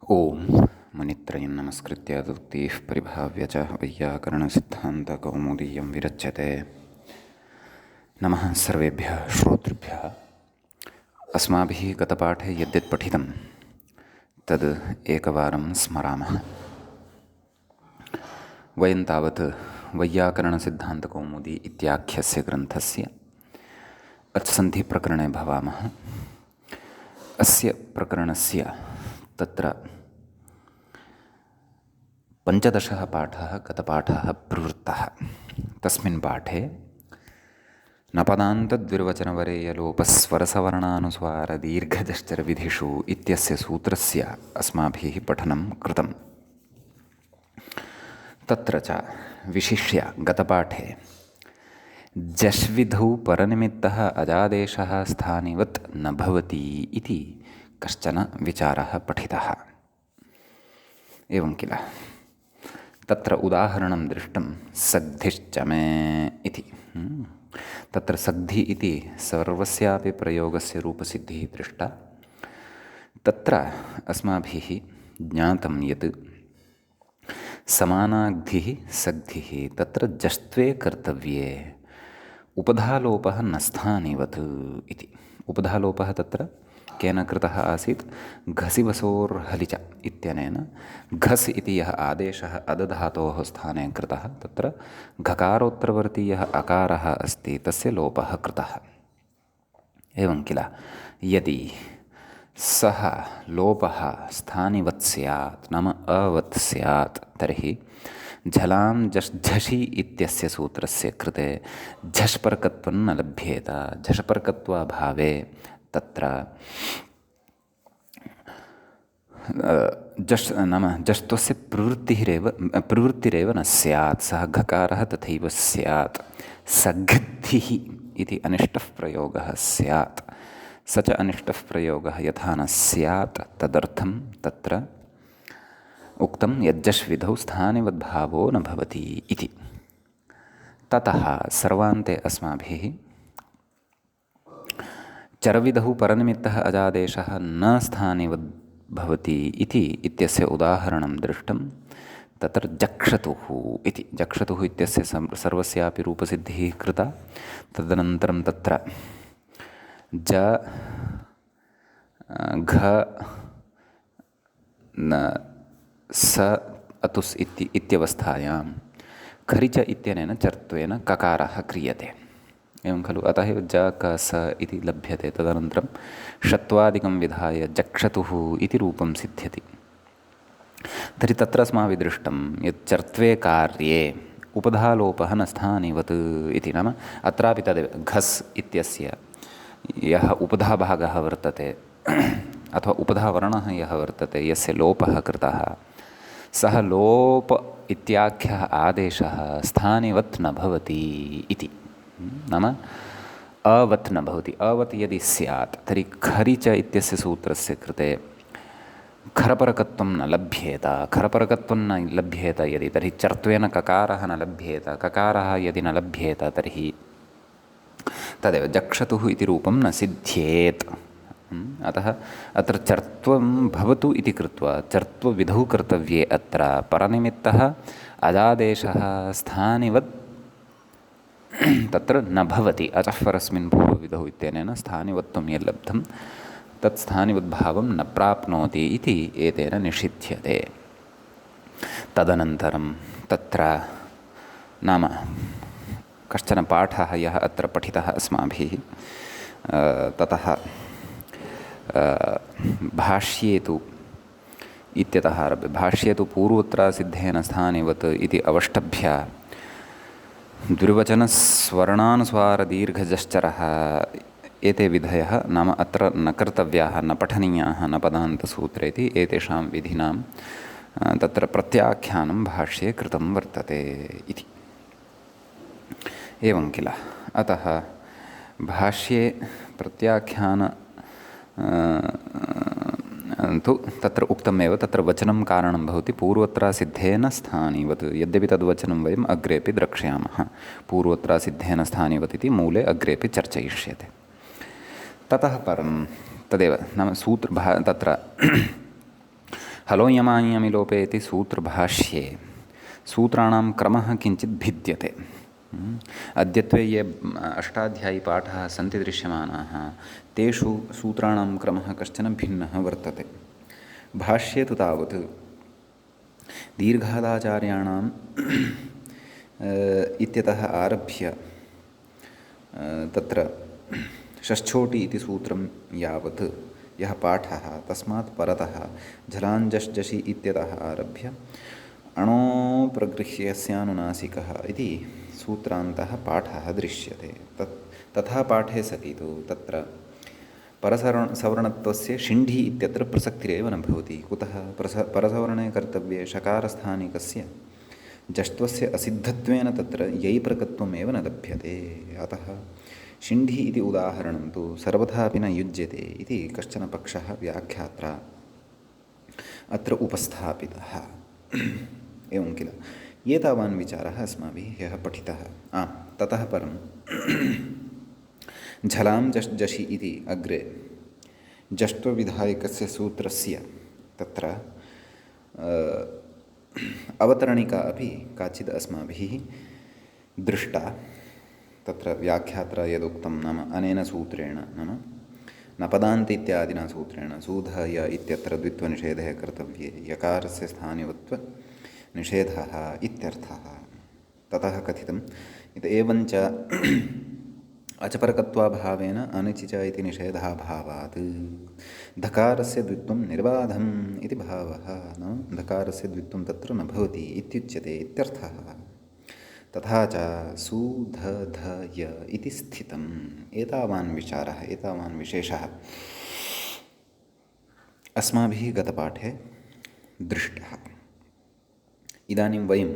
ओम मुनित्रयं नमस्कृत्य तुक्तिः परिभाव्य च वैयाकरणसिद्धान्तकौमुदीयं विरच्यते। नमः सर्वेभ्यः श्रोतृभ्यः। अस्माभिः गतपाठे यद्यत् पठितं तद् एकवारं स्मरामः। वयं तावत् वैयाकरणसिद्धान्तकौमुदी इत्याख्यस्य ग्रन्थस्य अच्सन्धिप्रकरणे भवामः। अस्य प्रकरणस्य तत्र 15 पाठः गतपाठः प्रवृत्तः। तस्मिन् पाठे नपदान्तद्विर्वचनवरेयलोपस्वरसवर्णानुस्वारदीर्घजश्चरविधिषु इत्यस्य सूत्रस्य अस्माभिः पठनं कृतं। तत्र च विशिष्य गतपाठे जश्विधौ परनिमित्तः अजादेशः स्थानिवत् न भवति इति कश्चन विचारः पठितः। एवं किल। तत्र उदाहरणं दृष्टं सग्धिश्च मे इति। तत्र सग्धि इति सर्वस्यापि प्रयोगस्य रूपसिद्धिः दृष्टा। तत्र अस्माभिः ज्ञातं यत् समानाग्धिः सग्धिः तत्र जष्ट्वे कर्तव्ये उपधालोपः न स्थानिवत् इति। उपधालोपः तत्र केन कृतः आसीत्? घसि वसोर्हलिच इत्यनेन घस् इति यः आदेशः अदधातोः स्थाने कृतः, तत्र घकारोत्तरवर्ती यः अकारः अस्ति तस्य लोपः कृतः। एवं किल। यदि सः लोपः स्थानिवत् स्यात् नाम अवत् स्यात् तर्हि झलां झषि इत्यस्य सूत्रस्य कृते झष्पर्कत्वं न लभ्येत। झष्पर्कत्वाभावे तत्र जश् नाम जष्ट्वस्य प्रवृत्तिरेव न स्यात्। सः घकारः तथैव स्यात्। सग्धिः इति अनिष्टः प्रयोगः स्यात्। स च अनिष्टः प्रयोगः यथा न स्यात् तदर्थं तत्र उक्तं यज्जश्विधौ स्थानिवद्भावो न भवति इति। ततः सर्वान्ते अस्माभिः चरविधौ परनिमित्तः अजादेशः न स्थानिवद् भवति इति इत्यस्य उदाहरणं दृष्टं। तत्र जक्षतुः इति। जक्षतुः इत्यस्य सर्वस्यापि रूपसिद्धिः कृता। तदनन्तरं तत्र ज घ न स अतुस् इत्यवस्थायां खरिच इत्यनेन चर्त्वेन ककारः क्रियते। एवं खलु। अतः एव ज क स इति लभ्यते। तदनन्तरं षत्वादिकं विधाय जक्षतुः इति रूपं सिद्ध्यति। तर्हि तत्र अस्माभिः दृष्टं यत् चर्त्वे कार्ये उपधालोपः न स्थानिवत् इति। नाम अत्रापि तदेव घस् इत्यस्य यः उपधाभागः वर्तते अथवा उपधावर्णः यः वर्तते, यस्य लोपः कृतः, सः लोप इत्याख्यः आदेशः स्थानिवत् न भवति इति। नाम अवत् न भवति। अवत् यदि स्यात् तर्हि खरिच इत्यस्य सूत्रस्य कृते खरपरकत्वं न लभ्येत। खरपरकत्वं न लभ्येत यदि, तर्हि चर्त्वेन ककारः न लभ्येत। ककारः यदि न लभ्येत तर्हि तदेव जक्षतुः इति रूपं न सिद्ध्येत्। अतः अत्र चर्त्वं भवतु इति कृत्वा चर्त्वविधौ कर्तव्ये अत्र परनिमित्तः अजादेशः स्थानिवत् तत्र न भवति। अतः परस्मिन् पूर्वविधौ इत्यनेन स्थानिवत्वं यल्लब्धं तत् स्थानिवद्भावं न प्राप्नोति इति एतेन निषिध्यते। तदनन्तरं तत्र नाम कश्चन पाठः यः अत्र पठितः अस्माभिः, ततः भाष्ये तु इत्यतः आरभ्य भाष्ये तु पूर्वोत्तरासिद्धेन स्थानिवत् इति अवष्टभ्य द्विर्वचनस्वर्णानुस्वारदीर्घजश्चरः एते विधयः नाम अत्र न कर्तव्याः न पठनीयाः न पदान्तसूत्रे इति एतेषां विधीनां तत्र प्रत्याख्यानं भाष्ये कृतं वर्तते इति। एवं किल। अतः भाष्ये प्रत्याख्यान तु तत्र उक्तमेव। तत्र वचनं कारणं भवति पूर्वोत्तरासिद्धेन स्थानिवत्। यद्यपि तद्वचनं वयम् अग्रेपि द्रक्ष्यामः। पूर्वोत्तरासिद्धेन स्थानिवत् इति मूले अग्रेपि चर्चयिष्यते। ततः परं तदेव नाम तत्र हलोयमायमि लोपे इति सूत्रभाष्ये सूत्राणां क्रमः किञ्चित् भिद्यते। अद्यत्वे ये अष्टाध्यायीपाठाः सन्ति दृश्यमानाः तेषु सूत्राणां क्रमः कश्चन भिन्नः वर्तते। भाष्ये तु तावत् दीर्घादाचार्याणाम् इत्यतः आरभ्य तत्र षष्ठोटि इति सूत्रं यावत् यः पाठः तस्मात् परतः झलाञ्जश्जषि इत्यतः आरभ्य अणो प्रगृह्यस्यानुनासिकः इति सूत्रान्तः पाठः दृश्यते। तथा पाठे सति तु तत्र परसवर्णत्वस्य शिण्ढि इत्यत्र प्रसक्तिरेव न भवति। कुतः? परसवर्णे कर्तव्ये षकारस्थानिकस्य जष्ट्वस्य असिद्धत्वेन तत्र यैप्रकत्वमेव न लभ्यते। अतः शिण्ढि इति उदाहरणं तु सर्वथापि न युज्यते इति कश्चन पक्षः व्याख्यात्रा अत्र उपस्थापितः। एवं किल? एतावान् विचारः अस्माभिः ह्यः पठितः। ततः परं झलां जषि इति अग्रे जष्ट्वविधायकस्य सूत्रस्य तत्र अवतरणिका अपि काचित् अस्माभिः दृष्टा। तत्र व्याख्यात्रा यदुक्तं नाम अनेन सूत्रेण नाम नपदान्त इत्यादिना सूत्रेण सूधय इत्यत्र द्वित्वनिषेधः कर्तव्ये यकारस्य स्थानिवत्वनिषेधः इत्यर्थः। ततः कथितम् एवञ्च अचपरकत्वाभावेन अनिचिच इति निषेधाभावात् धकारस्य द्वित्वं निर्बाधम् इति भावः। नाम धकारस्य द्वित्वं तत्र न भवति इत्युच्यते इत्यर्थः। तथा च सुधधय इति स्थितम्। एतावान् विचारः एतावान् विशेषः अस्माभिः गतपाठे दृष्टः। इदानीं वयं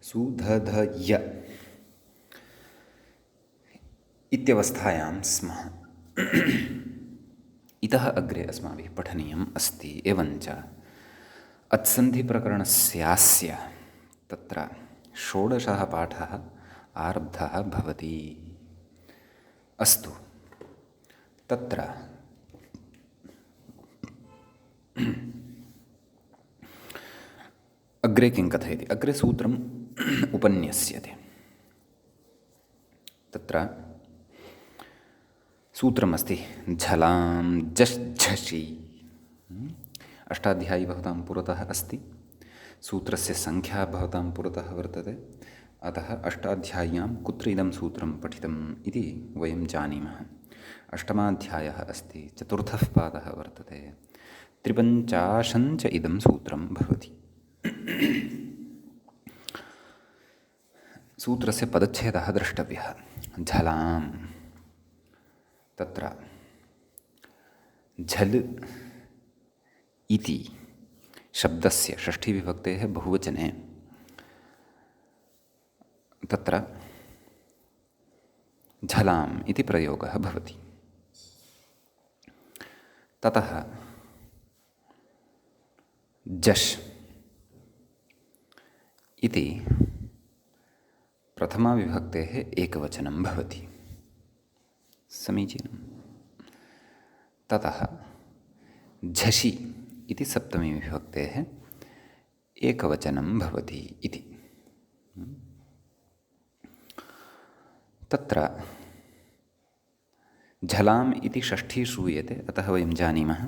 सुधधय इत्यवस्थायां स्मः। इतः अग्रे अस्माभिः पठनीयम् अस्ति। एवञ्च अत्सन्धिप्रकरणस्यास्य तत्र षोडशः पाठः आरब्धः भवति। अस्तु, तत्र अग्रे किं कथयति? अग्रे सूत्रम् उपन्यस्यते। तत्र सूत्रमस्ति झलां जश्झषि। अष्टाध्यायी भवतां पुरतः अस्ति। सूत्रस्य संख्या भवतां पुरतः वर्तते। अतः अष्टाध्याय्यां कुत्र इदं सूत्रं पठितम् इति वयं जानीमः। अष्टमाध्यायः अस्ति, चतुर्थः पादः वर्तते, 53 च इदं सूत्रं भवति। सूत्रस्य पदच्छेदः द्रष्टव्यः। झलां तत्र झल् इति शब्दस्य षष्ठीविभक्तेः बहुवचने तत्र झलाम् इति प्रयोगः भवति। ततः जश् इति प्रथमाविभक्तेः एकवचनं भवति। समीचीनं। ततः झषि इति सप्तमीविभक्तेः एकवचनं भवति इति। तत्र झलाम् इति षष्ठी श्रूयते। अतः वयं जानीमः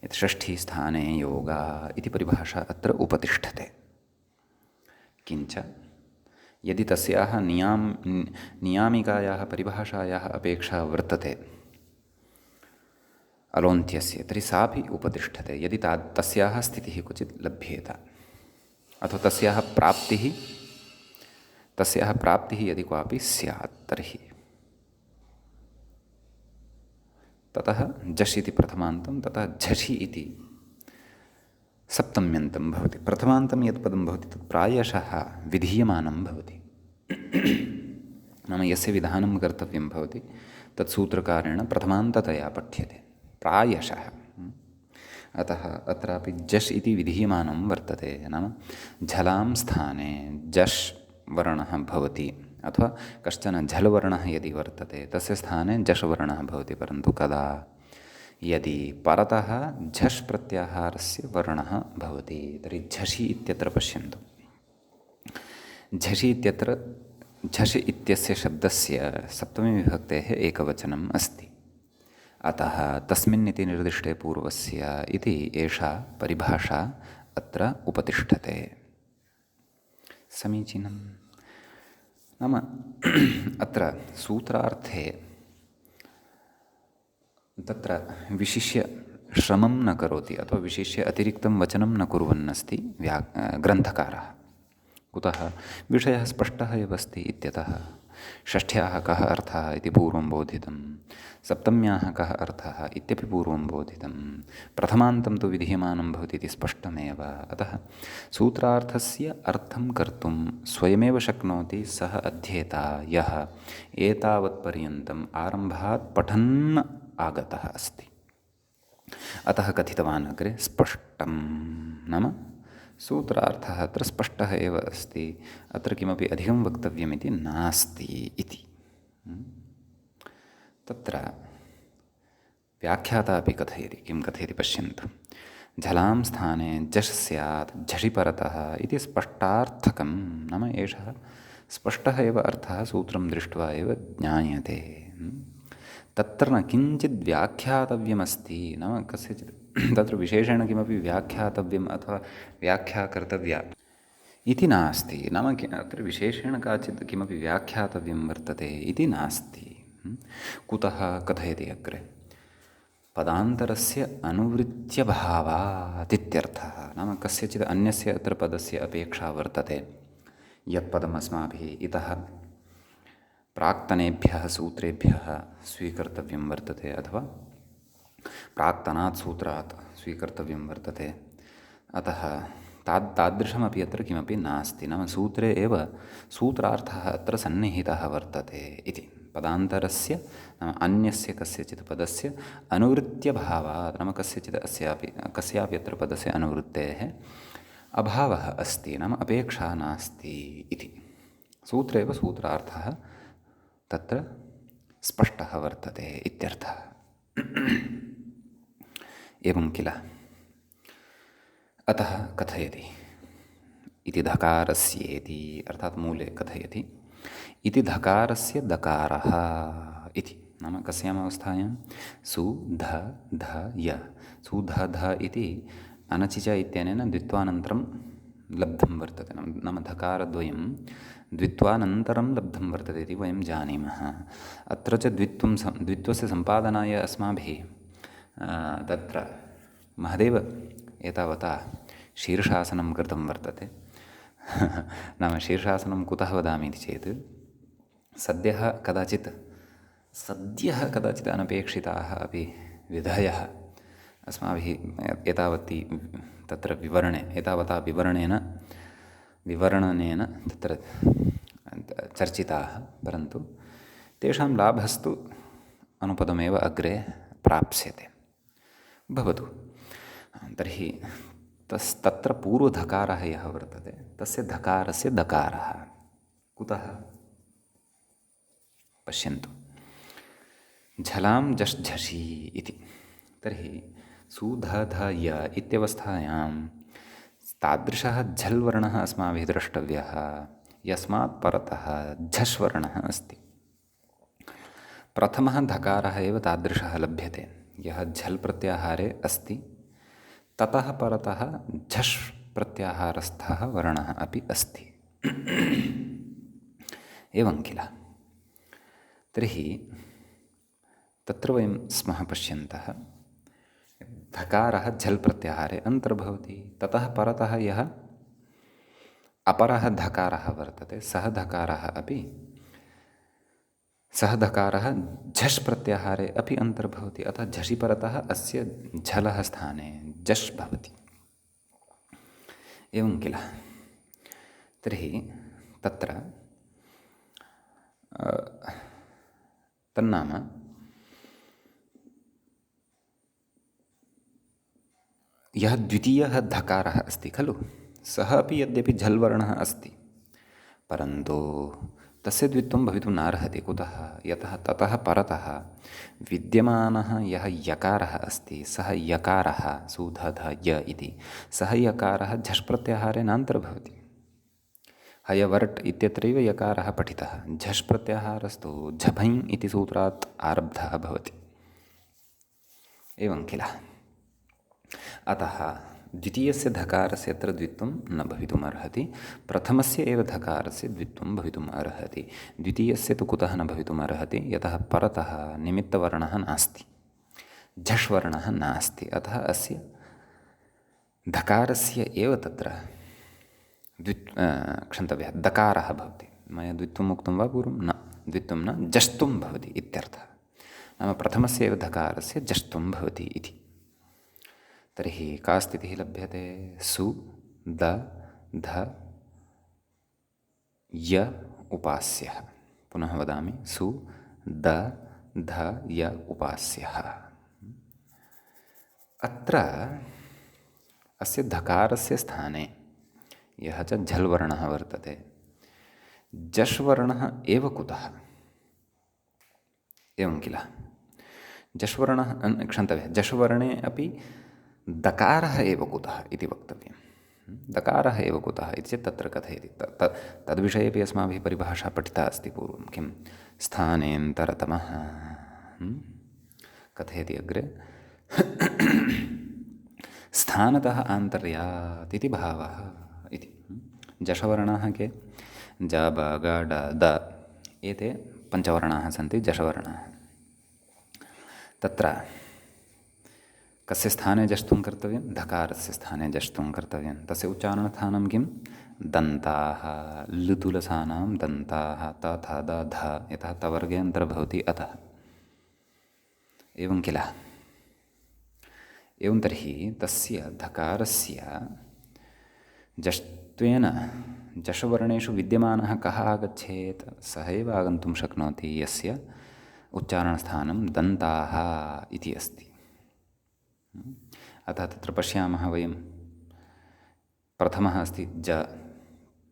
यत् षष्ठीस्थाने योगा इति परिभाषा अत्र उपतिष्ठते। किञ्च यदि तस्याः नियामिकायाः परिभाषायाः अपेक्षा वर्तते अलोन्त्यस्य, तर्हि सापि उपतिष्ठते यदि तस्याः स्थितिः क्वचित् लभ्येत अथवा तस्याः प्राप्तिः यदि क्वापि स्यात् तर्हि। ततः जश् इति प्रथमान्तं, ततः झषि इति सप्तम्यन्तं भवति। प्रथमान्तं यत् पदं भवति तत् प्रायशः विधीयमानं भवति। नाम यस्य विधानं कर्तव्यं भवति तत् सूत्रकारेण प्रथमान्ततया पठ्यते प्रायशः। अतः अत्रापि जश् इति विधीयमानं वर्तते। नाम झलां स्थाने जश् वर्णः भवति अथवा कश्चन झल् वर्णः यदि वर्तते तस्य स्थाने जश् वर्णः भवति। परन्तु कदा? यदि परतः झष् प्रत्याहारस्य वर्णः भवति तर्हि झषि इत्यत्र पश्यन्तु। झषि इत्यत्र झषि इत्यस्य शब्दस्य सप्तमीविभक्तेः एकवचनम् अस्ति। अतः तस्मिन् इति निर्दिष्टे पूर्वस्य इति एषा परिभाषा अत्र उपतिष्ठते। समीचीनं। नाम अत्र सूत्रार्थे तत्र विशिष्य श्रमं न करोति अथवा विशिष्य अतिरिक्तं वचनं न कुर्वन्नस्ति ग्रन्थकारः। कुतः? विषयः स्पष्टः एव अस्ति इत्यतः। षष्ठ्याः कः अर्थः इति पूर्वं बोधितं, सप्तम्याः कः अर्थः इत्यपि पूर्वं बोधितं, प्रथमान्तं तु विधीयमानं भवति इति स्पष्टमेव। अतः सूत्रार्थस्य अर्थं कर्तुं स्वयमेव शक्नोति सः अध्येता यः एतावत्पर्यन्तम् आरम्भात् पठन् आगतः अस्ति। अतः कथितवान् अग्रे स्पष्टं, नाम सूत्रार्थः अत्र स्पष्टः एव अस्ति, अत्र किमपि अधिकं वक्तव्यमिति नास्ति इति। तत्र व्याख्याता अपि कथयति, किं कथयति पश्यन्तु। झलां स्थाने झष् स्यात् झषि परतः इति स्पष्टार्थकं, नाम एषः स्पष्टः एव अर्थः सूत्रं दृष्ट्वा एव ज्ञायते। तत्र न किञ्चित् व्याख्यातव्यमस्ति, नाम कस्यचित् तत्र विशेषेण किमपि व्याख्यातव्यम् अथवा व्याख्या कर्तव्या इति नास्ति। नाम अत्र विशेषेण काचित् किमपि व्याख्यातव्यं वर्तते इति नास्ति। कुतः कथयति अग्रे? पदान्तरस्य अनुवृत्त्यभावात् इत्यर्थः। नाम कस्यचित् अन्यस्य अत्र पदस्य अपेक्षा वर्तते। यत् पदम् अस्माभिः इतः प्राक्तनेभ्यः सूत्रेभ्यः स्वीकर्तव्यं वर्तते अथवा प्राक्तनात् सूत्रात् स्वीकर्तव्यं वर्तते। अतः तादृशमपि अत्र किमपि नास्ति। नाम सूत्रे एव सूत्रार्थः अत्र सन्निहितः वर्तते इति। पदान्तरस्य नाम अन्यस्य कस्यचित् पदस्य अनुवृत्त्यभावात्, नाम कस्यापि अत्र पदस्य अनुवृत्तेः अभावः अस्ति, नाम अपेक्षा नास्ति इति। सूत्रे एव सूत्रार्थः तत्र स्पष्टः वर्तते इत्यर्थः। एवं किल? अतः कथयति इति धकारस्येति, अर्थात् मूले कथयति इति धकारस्य दकारः इति। नाम कस्याम् अवस्थायां? सु ध ध य। सु ध ध इति अनचिच इत्यनेन द्वित्वानन्तरं लब्धं वर्तते। नाम धकारद्वयं द्वित्वानन्तरं लब्धं वर्तते इति वयं जानीमः। अत्र च द्वित्वस्य सम्पादनाय अस्माभिः तत्र महदेव एतावता शीर्षासनं कृतं वर्तते। नाम शीर्षासनं कुतः वदामि इति चेत् सद्यः कदाचित् अनपेक्षिताः अपि विधयः अस्माभिः एतावता विवरणेन तत्र चर्चिताः, परन्तु तेषां लाभस्तु अनुपदमेव अग्रे प्राप्स्यते। भवतु। तर्हि तत्र पूर्वधकारः यः वर्तते तस्य धकारस्य दकारः कुतः? पश्यन्तु। झलां झष् झषि इति। तर्हि सु ध ध य इत्यवस्थायां तादृशः झल् वर्णः अस्माभिः द्रष्टव्यः यस्मात् परतः झष् वर्णः अस्ति। प्रथमः धकारः एव तादृशः लभ्यते यः झल् प्रत्याहारे अस्ति, ततः परतः झष् प्रत्याहारस्थः वर्णः अपि अस्ति। एवं किल? तर्हि तत्र वयं स्मः पश्यन्तः, धकारः झल् प्रत्याहारे अन्तर्भवति, ततः परतः यः अपरः धकारः वर्तते सः धकारः झष् प्रत्याहारे अपि अन्तर्भवति। अतः झषि परतः अस्य झलः स्थाने झष् भवति। एवं किल? तर्हि तत्र तन्नाम यः द्वितीयः धकारः अस्ति खलु, सः अपि यद्यपि झल् वर्णः अस्ति, परन्तु तस्य द्वित्वं भवितुं नार्हति। कुतः? यतः ततः परतः विद्यमानः यः यकारः अस्ति सः यकारः सुध ध य इति, सः यकारः झष् प्रत्याहारे नान्तर्भवति। हयवर्ट् इत्यत्रैव यकारः पठितः, झष् प्रत्याहारस्तु झभञ् इति सूत्रात् आरब्धः भवति। एवं किल? अतः द्वितीयस्य धकारस्य अत्र द्वित्वं न भवितुम् अर्हति, प्रथमस्य एव धकारस्य द्वित्वं भवितुम् अर्हति। द्वितीयस्य तु कुतः न भवितुम् अर्हति? यतः परतः निमित्तवर्णः नास्ति, झष् वर्णः नास्ति। अतः अस्य धकारस्य एव तत्र क्षन्तव्यः दकारः भवति। मया द्वित्वम् उक्तं वा पूर्वं? न, द्वित्वं न, जष्तुं भवति इत्यर्थः। नाम प्रथमस्य एव धकारस्य जष्तुं भवति इति। तर्हि का स्थितिः लभ्यते? सु द ध य उपास्यः। पुनः वदामि, सु द ध य उपास्यः। अत्र अस्य धकारस्य स्थाने यः च झल् वर्णः वर्तते, जष् वर्णः एव कुतः? एवं किल? जष् वर्णः क्षन्तव्यः, जष् वर्णे अपि दकारः एव कुतः इति वक्तव्यं। दकारः एव कुतः इति चेत् तत्र कथयति। तद्विषयेपि अस्माभिः परिभाषा पठिता अस्ति पूर्वं। किं? स्थानेन्तरतमः कथयति अग्रे। स्थानतः आन्तर्यात् इति भावः इति। जषवर्णाः के? ज ब ग ड द एते पञ्चवर्णाः सन्ति जषवर्णाः। तत्र कस्य स्थाने जष्तुं कर्तव्यं? धकारस्य स्थाने जष्तुं कर्तव्यं। तस्य उच्चारणस्थानं किं? दन्ताः, लुतुलसानां दन्ताः, त थ द ध, यतः तवर्गे अन्तर्भवति अतः। एवं किल? एवं तर्हि तस्य धकारस्य जष्ट्वेन जषवर्णेषु विद्यमानः कः आगच्छेत्? सः एव आगन्तुं शक्नोति यस्य उच्चारणस्थानं दन्ताः इति अस्ति। अतः तत्र पश्यामः वयं, प्रथमः अस्ति ज,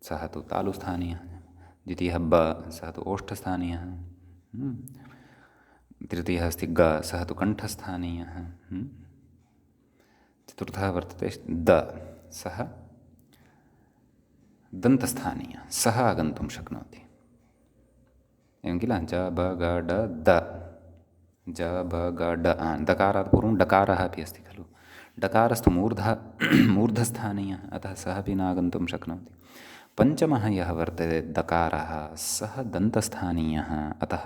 सः तु तालुस्थानीयः। द्वितीयः ब, सः तु ओष्ठस्थानीयः। तृतीयः अस्ति ग, सः तु कण्ठस्थानीयः। चतुर्थः वर्तते द, सः दन्तस्थानीयः, सः आगन्तुं शक्नोति। एवं किल? ज ब ग ड द, ज ब ग ड। दकारात् पूर्वं डकारः अपि अस्ति खलु। डकारस्तु मूर्धस्थानीयः, अतः सः अपि नागन्तुं शक्नोति। पञ्चमः यः वर्तते दकारः, सः दन्तस्थानीयः, अतः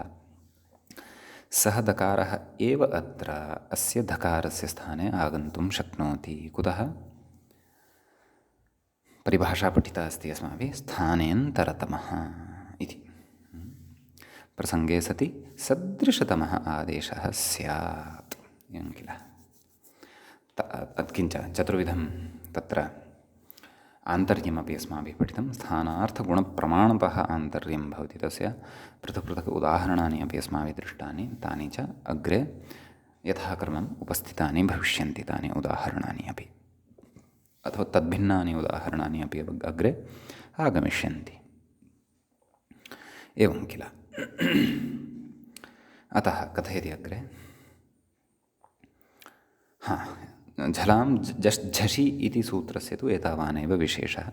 सः दकारः एव अत्र अस्य धकारस्य स्थाने आगन्तुं शक्नोति। कुतः? परिभाषा पठिता अस्ति अस्माभिः, स्थानेन्तरतमः इति। प्रसङ्गे सति सदृशतमः आदेशः स्यात्। एवं किल? किञ्च चतुर्विधं तत्र आन्तर्यमपि अस्माभिः पठितं। स्थानार्थगुणप्रमाणतः आन्तर्यं भवति, तस्य पृथक् पृथक् उदाहरणानि अपि अस्माभिः दृष्टानि। तानि च अग्रे यथाक्रमम् उपस्थितानि भविष्यन्ति, तानि उदाहरणानि अपि, अथवा तद्भिन्नानि उदाहरणानि अपि अग्रे आगमिष्यन्ति। एवं किल? अतः कथयति अग्रे, झलां झषि इति सूत्रस्य तु एतावानेव विशेषः।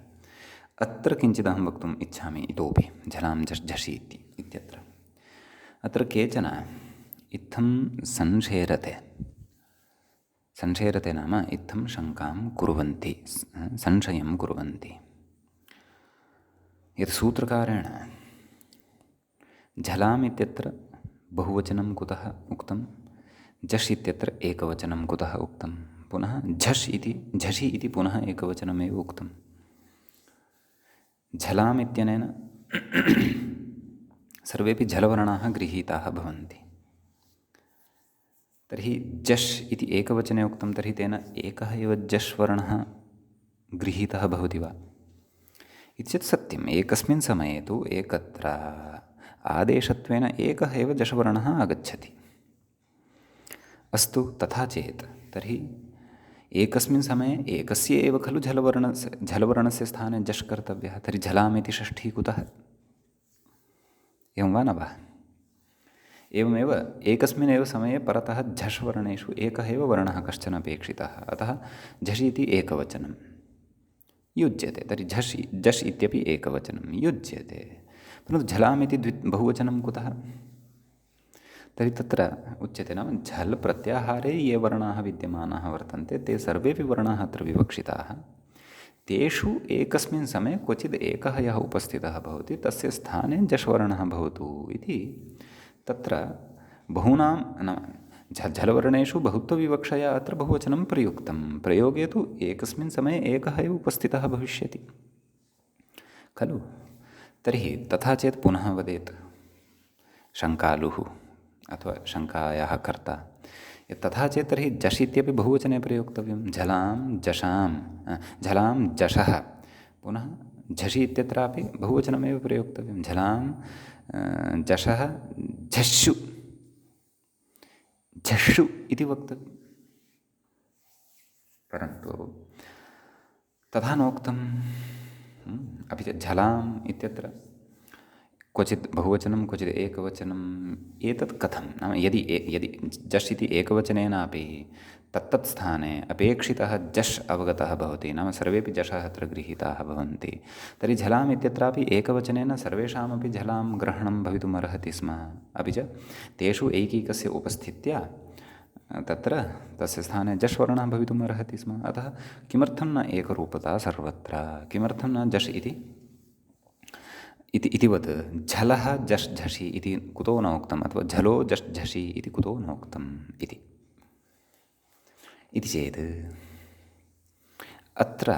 अत्र किञ्चिदहं वक्तुम् इच्छामि इतोपि, झलां झषि इत्यत्र। अत्र केचन इत्थं संशेरते, संशेरते नाम इत्थं शङ्कां कुर्वन्ति, संशयं कुर्वन्ति। यत् सूत्रकारेण झलाम् इत्यत्र बहुवचनं कुतः उक्तं, झष् इत्यत्र एकवचनं कुतः उक्तं, पुनः झष् इति झषि इति पुनः एकवचनमेव उक्तं। झलाम् इत्यनेन सर्वेपि झलवर्णाः गृहीताः भवन्ति। तर्हि झष् इति एकवचने उक्तं, तर्हि तेन एकः एव झष् वर्णः गृहीतः भवति वा इति चेत् सत्यम्। एकस्मिन् समये तु एकत्र आदेशत्वेन एकः एव झष् वर्णः आगच्छति। अस्तु, तथा चेत् तर्हि एकस्मिन् समये एकस्य एव खलु झलवर्णस्य स्थाने झष् कर्तव्यः। तर्हि झलाम् इति षष्ठी कुतः? एवं वा न वा? एवमेव एकस्मिन्नेव समये परतः झष् वर्णेषु एकः एव वर्णः कश्चन अपेक्षितः, अतः झषि इति एकवचनं युज्यते। तर्हि झष् इत्यपि एकवचनं युज्यते, परन्तु झलाम् इति बहुवचनं कुतः? तर्हि तत्र उच्यते, नाम झल् प्रत्याहारे ये वर्णाः विद्यमानाः वर्तन्ते ते सर्वेपि वर्णाः अत्र विवक्षिताः। तेषु एकस्मिन् समये क्वचित् एकः यः उपस्थितः भवति तस्य स्थाने झष् वर्णः भवतु इति तत्र बहूनां नाम झलवर्णेषु बहुत्वविवक्षया अत्र बहुवचनं प्रयुक्तं। प्रयोगे तु एकस्मिन् समये एकः एव उपस्थितः भविष्यति खलु। तर्हि तथा चेत् पुनः वदेत् शङ्कालुः अथवा शङ्कायाः कर्ता, तथा चेत् तर्हि झष् इत्यपि बहुवचने प्रयोक्तव्यं। झलां झषः, पुनः झषि इत्यत्रापि बहुवचनमेव प्रयोक्तव्यं। झलां झषः झष्षु झष्षु इति वक्तव्यं, परन्तु तथा नोक्तम्। अपि च झलाम् इत्यत्र क्वचित् बहुवचनं क्वचित् एकवचनम्, एतत् कथं नाम यदि झष् इति एकवचनेनापि तत्तत् स्थाने अपेक्षितः झष् अवगतः भवति, नाम सर्वेपि झषः अत्र गृहीताः भवन्ति, तर्हि झलाम् इत्यत्रापि एकवचनेन सर्वेषामपि झलां ग्रहणं भवितुम् अर्हति स्म। अपि च तेषु ऐकैकस्य उपस्थित्या तत्र तस्य स्थाने झष् वर्णः भवितुम् अर्हति स्म। अतः किमर्थं न एकरूपता सर्वत्र, किमर्थं न झष् इतिवत् झलः झष् झषि इति कुतो न उक्तम्, अथवा झलो झष् झषि इति कुतो न उक्तम् इति चेत् अत्र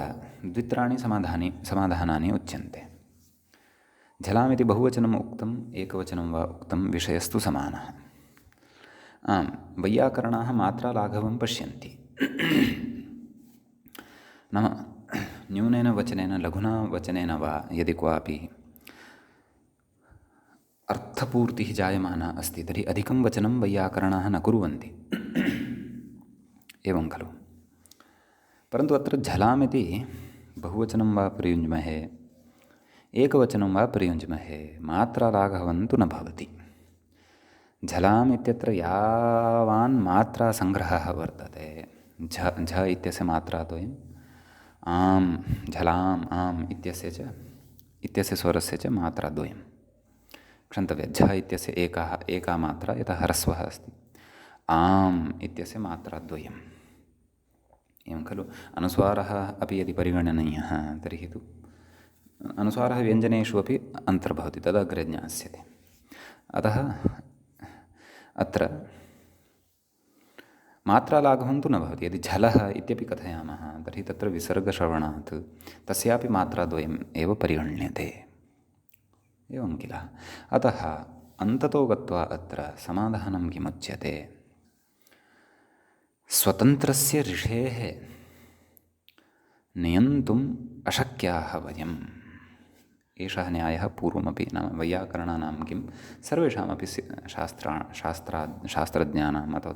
द्वित्राणि समाधानानि उच्यन्ते। झलामिति बहुवचनम् उक्तम् एकवचनं वा उक्तं विषयस्तु समानः। आम्, वैयाकरणाः मात्रालाघवं पश्यन्ति। नाम न्यूनेन वचनेन लघुना वचनेन वा यदि क्वापि अर्थपूर्तिः जायमाना अस्ति तर्हि अधिकं वचनं वैयाकरणाः न कुर्वन्ति, एवं खलु। परन्तु अत्र झलामिति बहुवचनं वा प्रयुञ्ज्महे एकवचनं वा प्रयुञ्ज्महे मात्रालाघवं तु न भवति। झलाम् इत्यत्र यावान् मात्रासङ्ग्रहः वर्तते, झ इत्यस्य मात्राद्वयम्, आम् झलाम् आम् इत्यस्य स्वरस्य च मात्राद्वयं क्षन्तव्य। झ इत्यस्य एका मात्रा, यतः ह्रस्वः अस्ति। आम् इत्यस्य मात्राद्वयम्, एवं खलु। अनुस्वारः अपि यदि परिगणनीयः तर्हि तु अनुस्वारः व्यञ्जनेषु अपि अन्तर्भवति, तदग्रे ज्ञास्यते। अतः अत्र मात्रालाघवं तु न भवति। यदि झलः इत्यपि कथयामः तर्हि तत्र विसर्गश्रवणात् तस्यापि मात्राद्वयम् एव परिगण्यते, एवं किल। अतः अन्ततो गत्वा अत्र समाधानं किमुच्यते? स्वतन्त्रस्य ऋषेः नियन्तुम् अशक्याः वयम्। एषः न्यायः पूर्वमपि नाम वैयाकरणानां किं सर्वेषामपि शास्त्रज्ञानाम् अथवा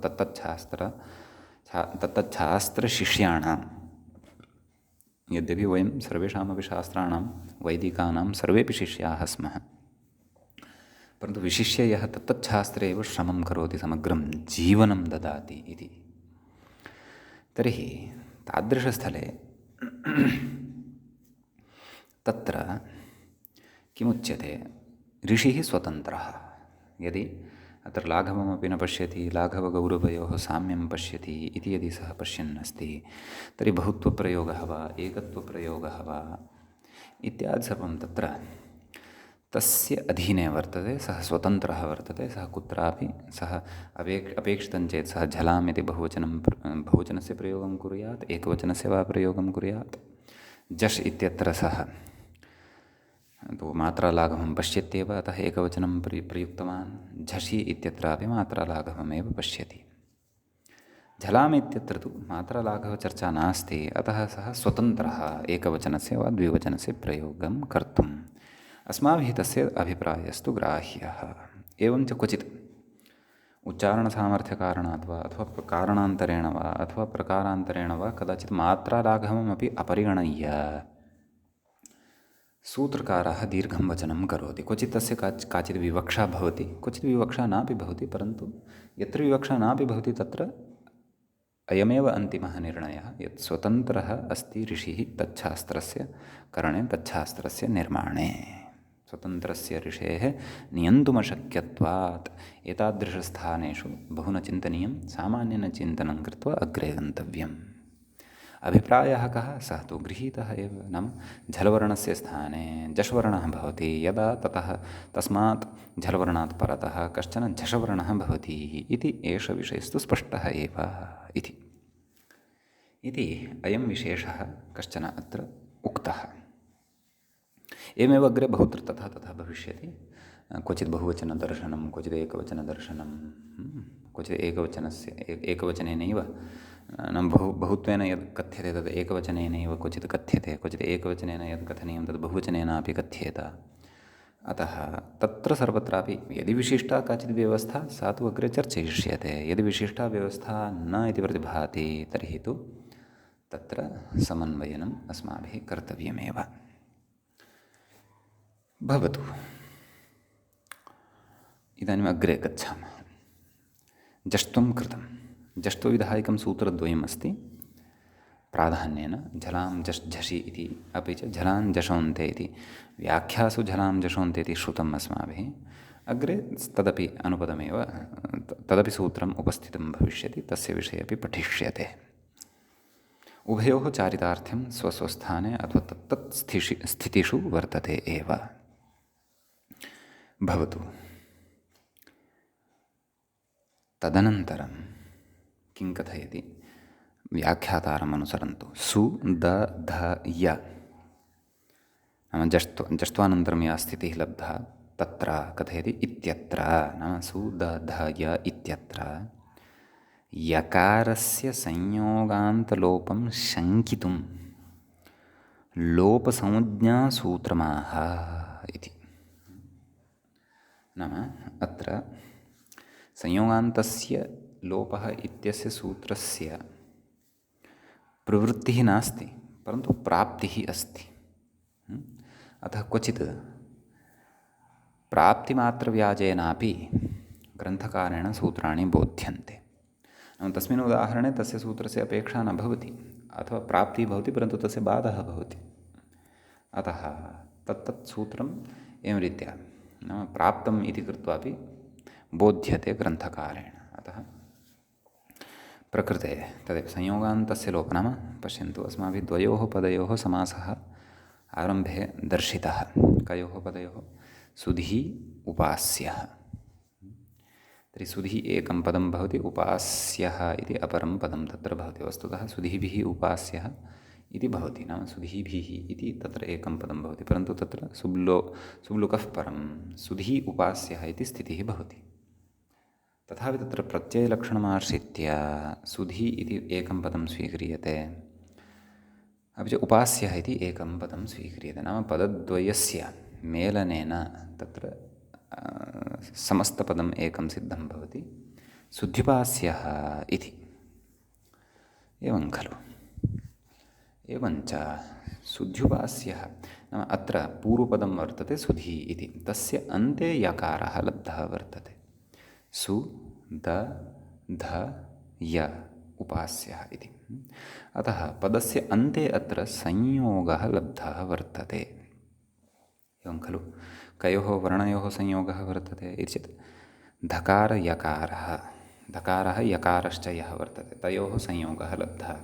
तत्तच्छास्त्रशिष्याणां, यद्यपि वयं सर्वेषामपि शास्त्राणां वैदिकानां सर्वेपि शिष्याः स्मः, परन्तु विशिष्य यः तत्तच्छास्त्रे एव श्रमं करोति, समग्रं जीवनं ददाति इति, तर्हि तादृशस्थले तत्र किमुच्यते? ऋषिः स्वतन्त्रः। यदि अत्र लाघवमपि न पश्यति, लाघवगौरवयोः साम्यं पश्यति इति यदि सः पश्यन् अस्ति तर्हि बहुत्वप्रयोगः वा एकत्वप्रयोगः वा इत्यादि सर्वं तत्र तस्य अधीने वर्तते। सः स्वतन्त्रः वर्तते। सः कुत्रापि सः अपेक्षितं चेत् सः झलाम् इति बहुवचनस्य प्रयोगं कुर्यात्, एकवचनस्य वा प्रयोगं कुर्यात्। झष् इत्यत्र सः तो मात्रालाघवं पश्यत्येव, अतः एकवचनं प्रयुक्तवान्। झषि इत्यत्रापि मात्रालाघवमेव पश्यति। झलाम् इत्यत्र तु मात्रालाघवचर्चा नास्ति, अतः सः स्वतन्त्रः एकवचनस्य वा द्विवचनस्य प्रयोगं कर्तुम्। अस्माभिः तस्य अभिप्रायस्तु ग्राह्यः। एवं च क्वचित् उच्चारणसामर्थ्यकारणात् वा अथवा कारणान्तरेण वा अथवा प्रकारान्तरेण वा कदाचित् मात्रालाघवमपि अपरिगणय्य सूत्रकारः दीर्घं वचनं करोति, क्वचित् तस्य काचित् विवक्षा भवति, क्वचित् विवक्षा नापि भवति, परन्तु यत्र विवक्षा नापि भवति तत्र अयमेव अन्तिमः निर्णयः यत् स्वतन्त्रः अस्ति ऋषिः तच्छास्त्रस्य करणे, तच्छास्त्रस्य निर्माणे। स्वतन्त्रस्य ऋषेः नियन्तुमशक्यत्वात् एतादृशस्थानेषु बहु न चिन्तनीयं, सामान्येन चिन्तनं कृत्वा अग्रे गन्तव्यम्। अभिप्रायः कः? सः तु गृहीतः एव, नाम झलवर्णस्य स्थाने जश्वर्णः भवति, यदा ततः तस्मात् झलवर्णात् परतः कश्चन झषवर्णः भवति इति एष विषयस्तु स्पष्टः एव इति अयं विशेषः कश्चन अत्र उक्तः। एवमेव अग्रे बहुत्र तथा तथा भविष्यति। क्वचित् बहुवचनदर्शनं, क्वचित् एकवचनदर्शनं, क्वचित् एकवचनेनैव न बहुत्वेन यद् कथ्यते तद् एकवचनेनैव क्वचित् कथ्यते, क्वचित् एकवचनेन यद् कथनीयं तद् बहुवचनेनापि कथ्येत। अतः तत्र सर्वत्रापि यदि विशिष्टा काचित् व्यवस्था सा तु अग्रे चर्चयिष्यते, यदि विशिष्टा व्यवस्था न इति प्रतिभाति तर्हि तु तत्र समन्वयनम् अस्माभिः कर्तव्यमेव। भवतु, इदानीम् अग्रे गच्छामः। जष्ट्वं कृतं, जष्ट्वविधायकं सूत्रद्वयम् अस्ति प्राधान्येन, झलां जश् झषि इति, अपि च झलां जषोन्ते इति व्याख्यासु झलां जषोन्ते इति श्रुतम् अस्माभिः। अग्रे तदपि अनुपदमेव, तदपि सूत्रम् उपस्थितं भविष्यति, तस्य विषये अपि पठिष्यते। उभयोः चारितार्थ्यं स्वस्वस्थाने अथवा तत्तत् स्थितिषु वर्तते एव। भवतु, तदनन्तरं किं कथयति? व्याख्यातारम् अनुसरन्तु। सु द ध य, नाम जष्ट्वानन्तरं या स्थितिः लब्धा तत्र कथयति इत्यत्र, नाम सु द ध य इत्यत्र यकारस्य संयोगान्तलोपं शङ्कितुं लोपसंज्ञासूत्रमाह इति। नाम अत्र संयोगान्तस्य लोपः इत्यस्य सूत्रस्य प्रवृत्तिः नास्ति, परन्तु प्राप्तिः अस्ति। अतः क्वचित् प्राप्तिमात्रव्याजेनापि ग्रन्थकारेण सूत्राणि बोध्यन्ते। नाम तस्मिन् उदाहरणे तस्य सूत्रस्य अपेक्षा न भवति, अथवा प्राप्तिः भवति परन्तु तस्य बाधः भवति। अतः तत्तत् सूत्रम् एवं रीत्या नाम प्राप्तम् इति कृत्वापि बोध्यते ग्रन्थकारेण। अतः प्रकृते तदेव संयोगान्तस्य लोपः, नाम पश्यन्तु, अस्माभिः द्वयोः पदयोः समासः आरम्भे दर्शितः। कयोः पदयोः? सुधिः उपास्यः। तर्हि सुधिः एकं पदं भवति, उपास्यः इति अपरं पदं तत्र भवति। वस्तुतः सुधिभिः उपास्यः इति भवति, नाम सुधिभिः इति तत्र एकं पदं भवति, परन्तु तत्र सुब्लुकः परं सुधिः उपास्यः इति स्थितिः भवति। तथापि तत्र प्रत्ययलक्षणमाश्रित्य सुधिः इति एकं पदं स्वीक्रियते, अपि च उपास्यः इति एकं पदं स्वीक्रियते। नाम पदद्वयस्य मेलनेन तत्र समस्तपदम् एकं सिद्धं भवति, सुध्युपास्यः इति। एवं खलु? एवञ्च सुध्युपास्यः, नाम अत्र पूर्वपदं वर्तते सुधिः इति, तस्य अन्ते यकारः लब्धः वर्तते। सु द ध य उपास्यः इति। अतः पदस्य अन्ते अत्र संयोगः लब्धः वर्तते। एवं खलु? कयोः वर्णयोः संयोगः वर्तते इति चेत् धकारयकारः, धकारः यकारश्च यः वर्तते, तयोः संयोगः लब्धः।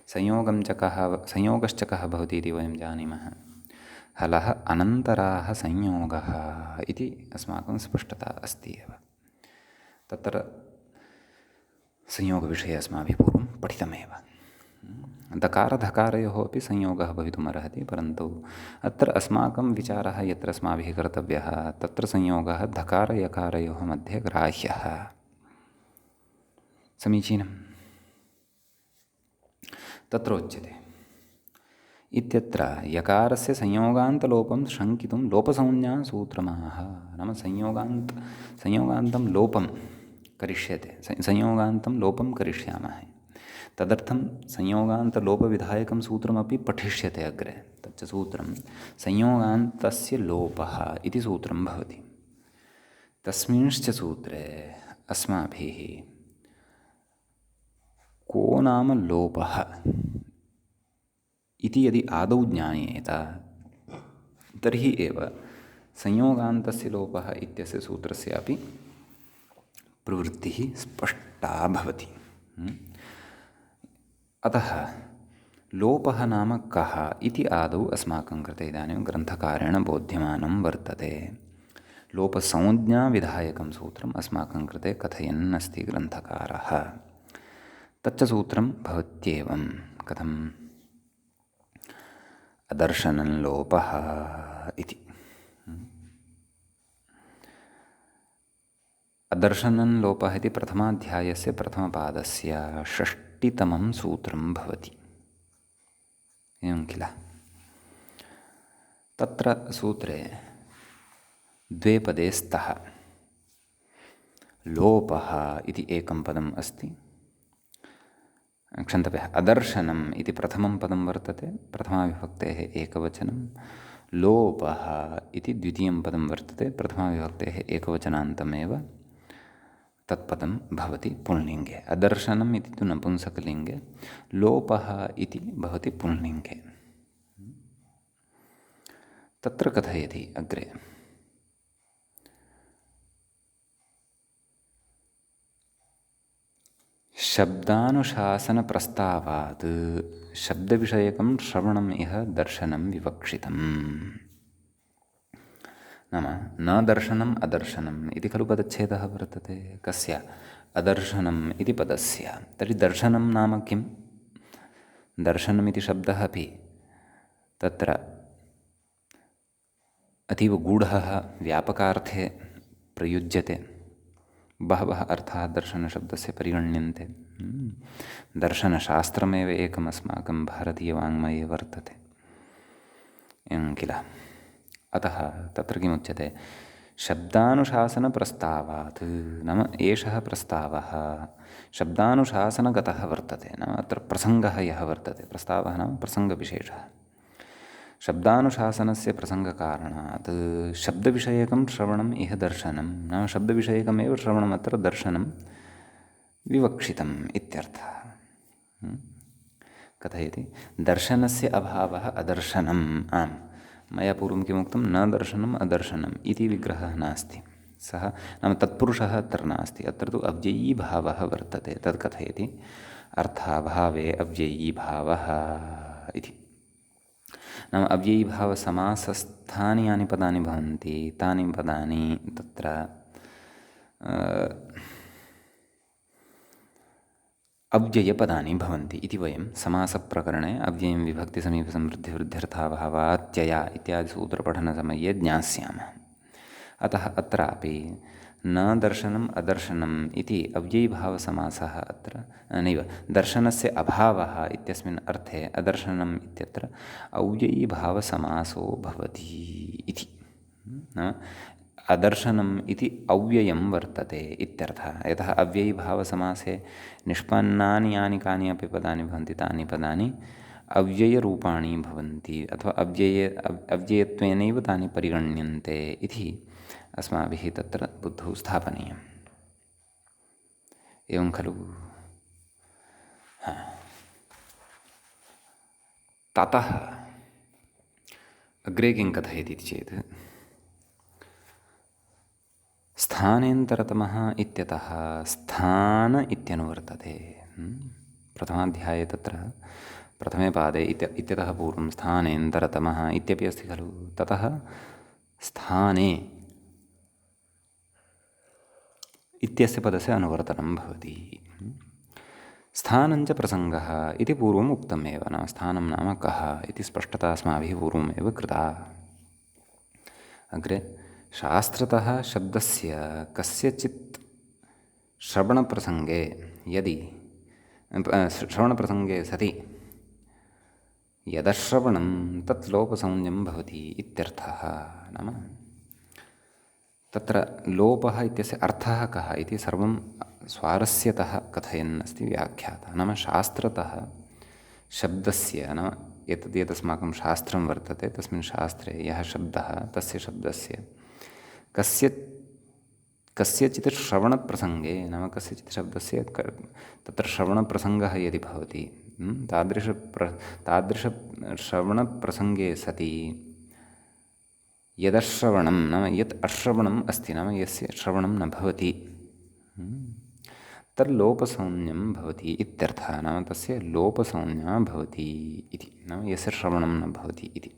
संयोगश्च कः भवति इति वयं जानीमः। हलः अनन्तराः संयोगः इति अस्माकं स्पष्टता अस्ति एव। तत्र संयोगविषये अस्माभिः पूर्वं पठितमेव। दकारधकारयोः अपि संयोगः भवितुमर्हति, परन्तु अत्र अस्माकं विचारः यत्र अस्माभिः कर्तव्यः तत्र संयोगः धकारयकारयोः मध्ये ग्राह्यः। समीचीनम्। तत्रोच्यते इत्यत्र यकारस्य संयोगान्तलोपं शङ्कितुं लोपसंज्ञासूत्रमाह। नाम संयोगान्तं लोपं करिष्यते, संयोगान्तं लोपं करिष्यामः। तदर्थं संयोगान्तलोपविधायकं सूत्रमपि पठिष्यते अग्रे। तच्च सूत्रं संयोगान्तस्य लोपः इति सूत्रं भवति। तस्मिंश्च सूत्रे अस्माभिः को नाम लोपः इति यदि आदौ ज्ञायेत तर्हि एव संयोगान्तस्य लोपः इत्यस्य सूत्रस्यापि प्रवृत्तिः स्पष्टा भवति। अतः लोपः नाम कः इति आदौ अस्माकं कृते इदानीं ग्रन्थकारेण बोध्यमानं वर्तते। लोपसंज्ञाविधायकं सूत्रम् अस्माकं कृते कथयन् अस्ति ग्रन्थकारः। तच्च सूत्रं भवत्येवं कथम् अदर्शनं लोपः इति। अदर्शनं लोपः इति प्रथमाध्यायस्य प्रथमपादस्य षष्टितमं सूत्रं भवति। एवं किल। तत्र सूत्रे द्वे पदे स्तः। लोपः इति एकं पदम् अस्ति, क्षन्तव्यः, अदर्शनम् इति प्रथमं पदं वर्तते, प्रथमाविभक्तेः एकवचनं। लोपः इति द्वितीयं पदं वर्तते, प्रथमाविभक्तेः एकवचनान्तमेव तत्पदं भवति पुंलिङ्गे। अदर्शनम् इति तु नपुंसकलिङ्गे, लोपः इति भवति पुंलिङ्गे। तत्र कथयति अग्रे, शब्दानुशासनप्रस्तावात् शब्दविषयकं श्रवणम् इह दर्शनं विवक्षितम्। नाम न दर्शनम् अदर्शनम् इति खलु पदच्छेदः वर्तते। कस्य? अदर्शनम् इति पदस्य। तर्हि दर्शनं नाम किं? दर्शनमिति शब्दः अपि तत्र अतीव गूढः व्यापकार्थे प्रयुज्यते। बहवः अर्थाः दर्शनशब्दस्य परिगण्यन्ते। दर्शनशास्त्रमेव एकम् अस्माकं भारतीयवाङ्मये वर्तते। एवं किल। अतः तत्र किमुच्यते? शब्दानुशासनप्रस्तावात्, नाम एषः प्रस्तावः शब्दानुशासनगतः वर्तते। नाम अत्र प्रसङ्गः यः वर्तते, प्रस्तावः नाम प्रसङ्गविशेषः। शब्दानुशासनस्य प्रसङ्गकारणात् शब्दविषयकं श्रवणम् इह दर्शनं, नाम शब्दविषयकमेव श्रवणम् अत्र दर्शनं विवक्षितम् इत्यर्थः। कथयति? दर्शनस्य अभावः अदर्शनम्। आम्, मया पूर्वं किमुक्तं? न दर्शनम् अदर्शनम् इति विग्रहः नास्ति। सः नाम तत्पुरुषः अत्र नास्ति। अत्र तु अव्ययीभावः वर्तते। तद् कथयति, अर्थाभावे अव्ययीभावः इति। नाम अव्ययीभावसमासस्थानि यानि पदानि भवन्ति तानि पदानि तत्र अव्ययपदानि भवन्ति इति वयं समासप्रकरणे अव्ययं विभक्तिसमीपसमृद्धिवृद्ध्यर्थाभावात्यया इत्यादि सूत्रपठनसमये ज्ञास्यामः। अतः अत्रापि न दर्शनम् अदर्शनम् इति अव्ययीभावसमासः अत्र नैव, दर्शनस्य अभावः इत्यस्मिन् अर्थे अदर्शनम् इत्यत्र अव्ययीभावसमासो भवति इति। नाम अदर्शनम् इति अव्ययं वर्तते इत्यर्थः। यतः अव्ययीभावसमासे निष्पन्नानि यानि कानि अपि पदानि भवन्ति तानि पदानि अव्ययरूपाणि भवन्ति, अथवा अव्ययत्वेनैव तानि परिगण्यन्ते इति अस्माभिः तत्र बुद्धौ स्थापनीयम्। एवं खलु। ततः अग्रे किं कथयति चेत्, स्थानेन्तरतमः इत्यतः स्थान इत्यनुवर्तते। प्रथमाध्याये तत्र प्रथमे पादे इत्यतः पूर्वं स्थानेन्तरतमः इत्यपि अस्ति खलु। ततः स्थाने इत्यस्य पदस्य अनुवर्तनं भवति। स्थानञ्च प्रसङ्गः इति पूर्वम् उक्तमेव। नाम स्थानं नाम कः इति स्पष्टता अस्माभिः पूर्वमेव कृता। अग्रे शास्त्रतः शब्दस्य कस्यचित् श्रवणप्रसङ्गे सति यदश्रवणं तत् लोपसंज्ञं भवति इत्यर्थः। नाम तत्र लोपः इत्यस्य अर्थः कः इति सर्वं स्वारस्यतः कथयन् अस्ति व्याख्याता। नाम शास्त्रतः शब्दस्य, नाम एतद् यदस्माकं शास्त्रं वर्तते तस्मिन् शास्त्रे यः शब्दः तस्य शब्दस्य कस्यचित् श्रवणप्रसङ्गे, नाम कस्यचित् शब्दस्य तत्र श्रवणप्रसङ्गः यदि भवति, तादृशश्रवणप्रसङ्गे सति यदश्रवणं, नाम यत् अश्रवणम् अस्ति, नाम यस्य श्रवणं न भवति, तल्लोपसंज्ञं भवति इत्यर्थः। नाम तस्य लोपसंज्ञा भवति इति, नाम यस्य श्रवणं न भवति इति।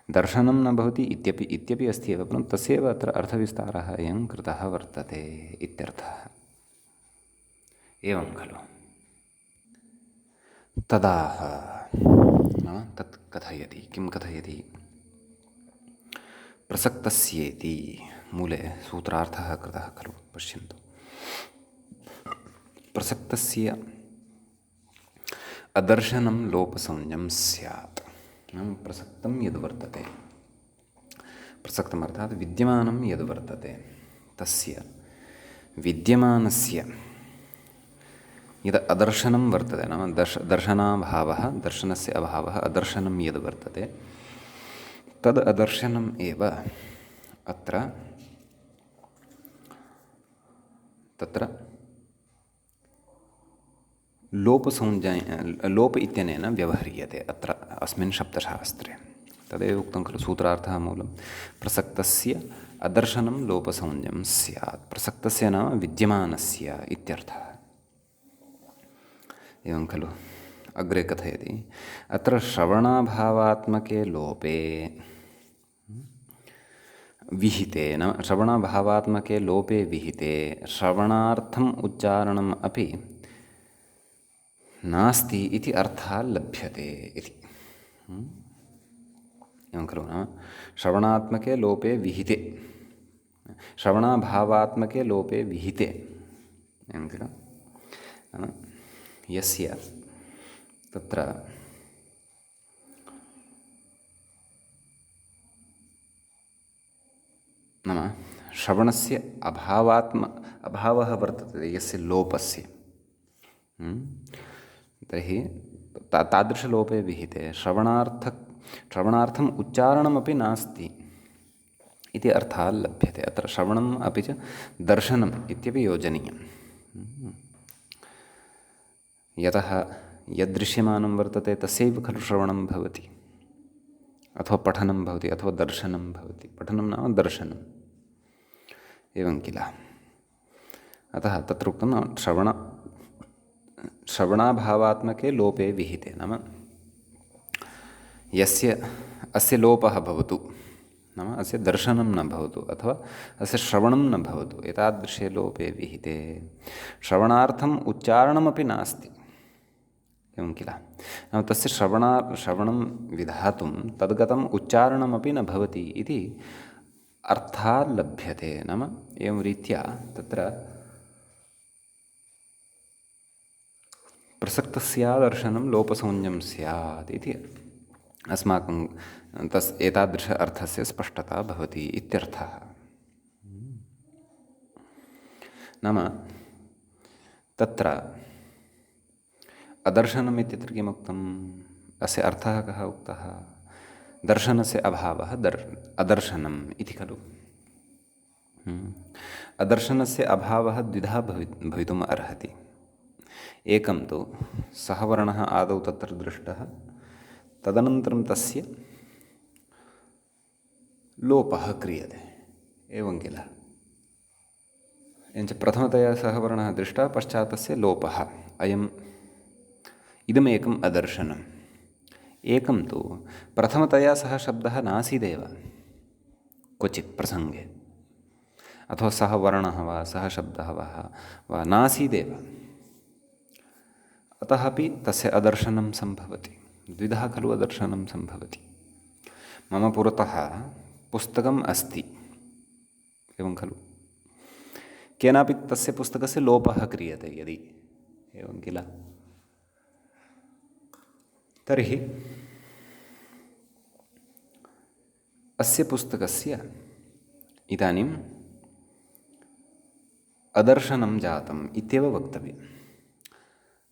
दर्शनं न भवति इत्यपि अस्ति एव, परन्तु तस्यैव अत्र अर्थविस्तारः अयं कृतः वर्तते इत्यर्थः। एवं खलु। तदाह, नाम तत् कथयति, किं कथयति? प्रसक्तस्येति मूले सूत्रार्थः कृतः खलु, पश्यन्तु। प्रसक्तस्य अदर्शनं लोपसंज्ञं स्यात्। नाम प्रसक्तं यद् वर्तते, प्रसक्तम् अर्थात् विद्यमानं यद् वर्तते, तस्य विद्यमानस्य यद् अदर्शनं वर्तते, नाम दर्शनाभावः, दर्शनस्य अभावः, अदर्शनं यद् वर्तते, तद् अदर्शनम् एव अत्र तत्र लोप इत्यनेन व्यवह्रियते अत्र अस्मिन् शब्दशास्त्रे। तदेव उक्तं खलु सूत्रार्थः मूलं। प्रसक्तस्य अदर्शनं लोपसंज्ञं स्यात्। प्रसक्तस्य नाम विद्यमानस्य इत्यर्थः। एवं खलु। अग्रे कथयति, अत्र श्रवणाभावात्मके लोपे विहिते, नाम श्रवणाभावात्मके लोपे विहिते श्रवणार्थम् उच्चारणम् अपि नास्ति इति अर्थः लभ्यते इति। एवं खलु। नाम श्रवणात्मके लोपे विहिते, श्रवणाभावात्मके लोपे विहिते, एवं किल। नाम यस्य तत्र नाम श्रवणस्य अभावः वर्तते यस्य लोपस्य, तर्हि तादृशलोपे विहिते श्रवणार्थम् उच्चारणमपि नास्ति इति अर्थः लभ्यते। अत्र श्रवणम् अपि च दर्शनम् इत्यपि योजनीयं। यतः यदृश्यमानं वर्तते तस्यैव खलु श्रवणं भवति, अथवा पठनं भवति, अथवा दर्शनं भवति। पठनं नाम दर्शनम्, एवं किल। अतः तत्र उक्तं श्रवणाभावात्मके लोपे विहिते, नाम अस्य लोपः भवतु, नाम अस्य दर्शनं न भवतु, अथवा अस्य श्रवणं न भवतु, एतादृशे लोपे विहिते श्रवणार्थम् उच्चारणमपि नास्ति, एवं किल। नाम तस्य श्रवणं विधातुं तद्गतम् उच्चारणमपि न भवति इति अर्थः लभ्यते। नाम एवं रीत्या तत्र प्रसक्तस्यादर्शनं लोपसंज्ञं स्यात् इति अस्माकं एतादृश अर्थस्य स्पष्टता भवति इत्यर्थः। नाम तत्र अदर्शनम् इत्यत्र किमुक्तम्? अस्य अर्थः कः उक्तः? दर्शनस्य अभावः अदर्शनम् इति खलु। अदर्शनस्य अभावः द्विधा भवितुम् अर्हति। एकं तु सः वर्णः आदौ तत्र दृष्टः, तदनन्तरं तस्य लोपः क्रियते, एवं किल। एवञ्च प्रथमतया सः वर्णः दृष्टः, पश्चात् तस्य लोपः, इदमेकम् अदर्शनम्। एकं तु प्रथमतया सः शब्दः नासीदेव क्वचित् प्रसङ्गे, अथवा सः वर्णः वा सः शब्दः वा नासीदेव, अतः अपि तस्य अदर्शनं सम्भवति। द्विधा खलु अदर्शनं सम्भवति। मम पुरतः पुस्तकम् अस्ति, एवं खलु। केनापि तस्य पुस्तकस्य लोपः क्रियते यदि, एवं किल। तर्हि अस्य पुस्तकस्य इदानीं अदर्शनं जातम् इत्येव वक्तव्यं।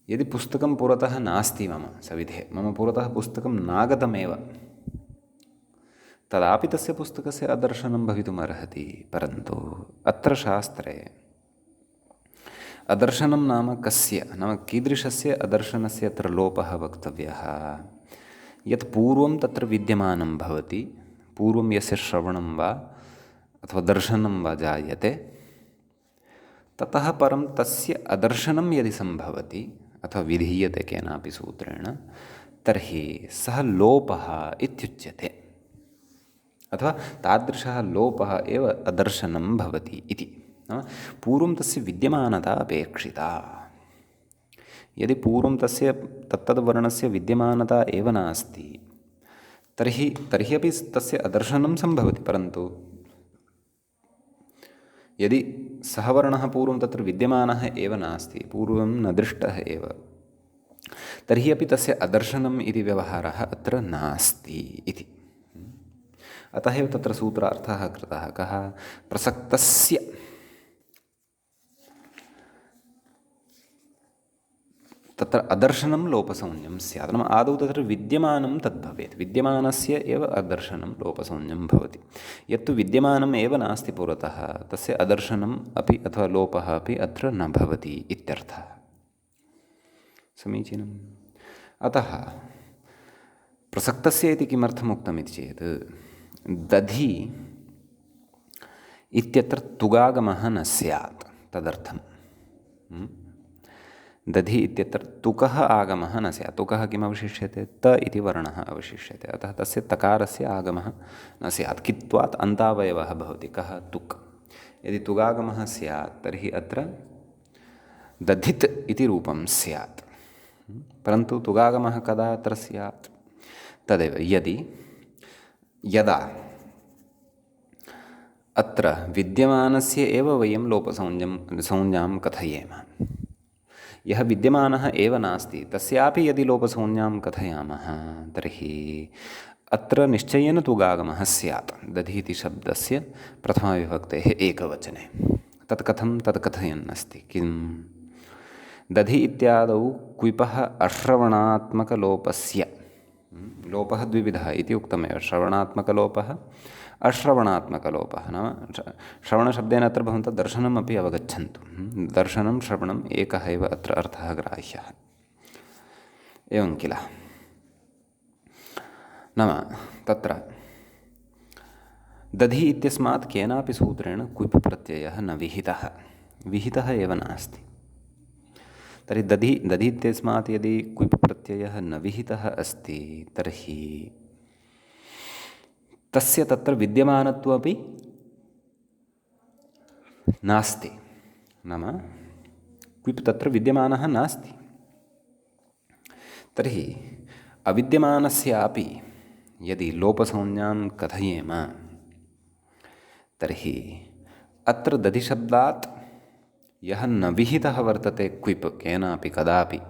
यदि पुस्तकं पुरतः नास्ति मम सविधे, मम पुरतः पुस्तकं नागतमेव, तदापि तस्य पुस्तकस्य अदर्शनं भवितुम् अर्हति। परन्तु अत्र शास्त्रे अदर्शनं नाम कस्य, नाम कीदृशस्य अदर्शनस्य अत्र लोपः वक्तव्यः, यत् पूर्वं तत्र विद्यमानं भवति, पूर्वं यस्य श्रवणं वा अथवा दर्शनं वा जायते, ततः परं तस्य अदर्शनं यदि सम्भवति अथवा विधीयते केनापि सूत्रेण, तर्हि सः लोपः इत्युच्यते, अथवा तादृशः लोपः एव अदर्शनं भवति इति। नाम पूर्वं तस्य विद्यमानता अपेक्षिता। यदि पूर्वं तस्य तत्तद्वर्णस्य विद्यमानता एव नास्ति, तर्हि अपि तस्य अदर्शनं सम्भवति। परन्तु यदि सः वर्णः पूर्वं तत्र विद्यमानः एव नास्ति, पूर्वं न दृष्टः एव, तर्हि अपि तस्य अदर्शनम् इति व्यवहारः अत्र नास्ति इति। अतः एव तत्र सूत्रार्थः कृतः कः, प्रसक्तस्य, तत्र अदर्शनं लोपसंज्ञं स्यात्। नाम आदौ तत्र विद्यमानं तद्भवेत्, विद्यमानस्य एव अदर्शनं लोपसंज्ञं भवति। यत्तु विद्यमानम् एव नास्ति पुरतः, तस्य अदर्शनम् अपि अथवा लोपः अपि अत्र न भवति इत्यर्थः। समीचीनम्। अतः प्रसक्तस्य इति किमर्थम् उक्तमिति चेत्, दधि इत्यत्र तुगागमः न स्यात्, तदर्थम्। दधि इत्यत्र तुकः आगमः न स्यात्। तुकः किम् अवशिष्यते, त इति वर्णः अवशिष्यते, अतः तस्य तकारस्य आगमः न स्यात्। कित्वात् अन्तावयवः भवति, कः, तुक्। यदि तुगागमः स्यात् तर्हि अत्र दधित् इति रूपं स्यात्। परन्तु तुगागमः कदा अत्र स्यात्, तदेव यदा अत्र विद्यमानस्य एव वयं संज्ञां कथयेम। यः विद्यमानः एव नास्ति तस्यापि यदि लोपसंज्ञां कथयामः, तर्हि अत्र निश्चयेन तुगागमः स्यात् दधि इति शब्दस्य प्रथमाविभक्तेः एकवचने। तत् कथं, तत् कथयन् अस्ति। किं, दधि इत्यादौ क्विपः अश्रवणात्मकलोपस्य, लोपः द्विविधः इति उक्तमेव, श्रवणात्मकलोपः, अश्रवणात्मकलोपः। नाम श्रवणशब्देन अत्र भवन्तः दर्शनमपि अवगच्छन्तु। दर्शनं श्रवणम् एकः एव अत्र अर्थः ग्राह्यः, एवं किल। नाम तत्र दधि इत्यस्मात् केनापि सूत्रेण क्विप् प्रत्ययः न विहितः एव नास्ति। तर्हि दधि इत्यस्मात् यदि क्विप् प्रत्ययः न विहितः अस्ति, तर्हि तस्य तत्र विद्यमानत्वमपि नास्ति। नाम क्विप् तत्र विद्यमानः नास्ति। तर्हि अविद्यमानस्यापि यदि लोपसंज्ञां कथयेम, तर्हि अत्र दधिशब्दात् यः न विहितः वर्तते क्विप् केनापि कदापि,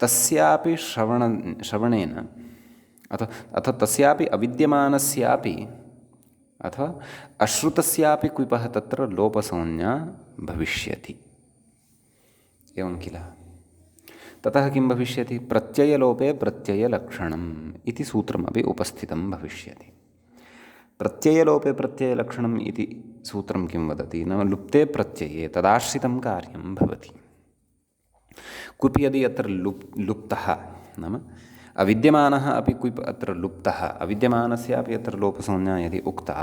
तस्यापि श्रवणेन अथवा तस्यापि अविद्यमानस्यापि अथवा अश्रुतस्यापि क्विपः तत्र लोपसंज्ञा भविष्यति, एवं किल। ततः किं भविष्यति, प्रत्ययलोपे प्रत्ययलक्षणम् इति सूत्रमपि उपस्थितं भविष्यति। प्रत्ययलोपे प्रत्ययलक्षणम् इति सूत्रं किं वदति, नाम लुप्ते प्रत्यये तदाश्रितं कार्यं भवति। क्विप् यदि अत्र लुप्तः, नाम अविद्यमानः अपि क्विप् अत्र लुप्तः, अविद्यमानस्यापि अत्र लोपसंज्ञा यदि उक्ता,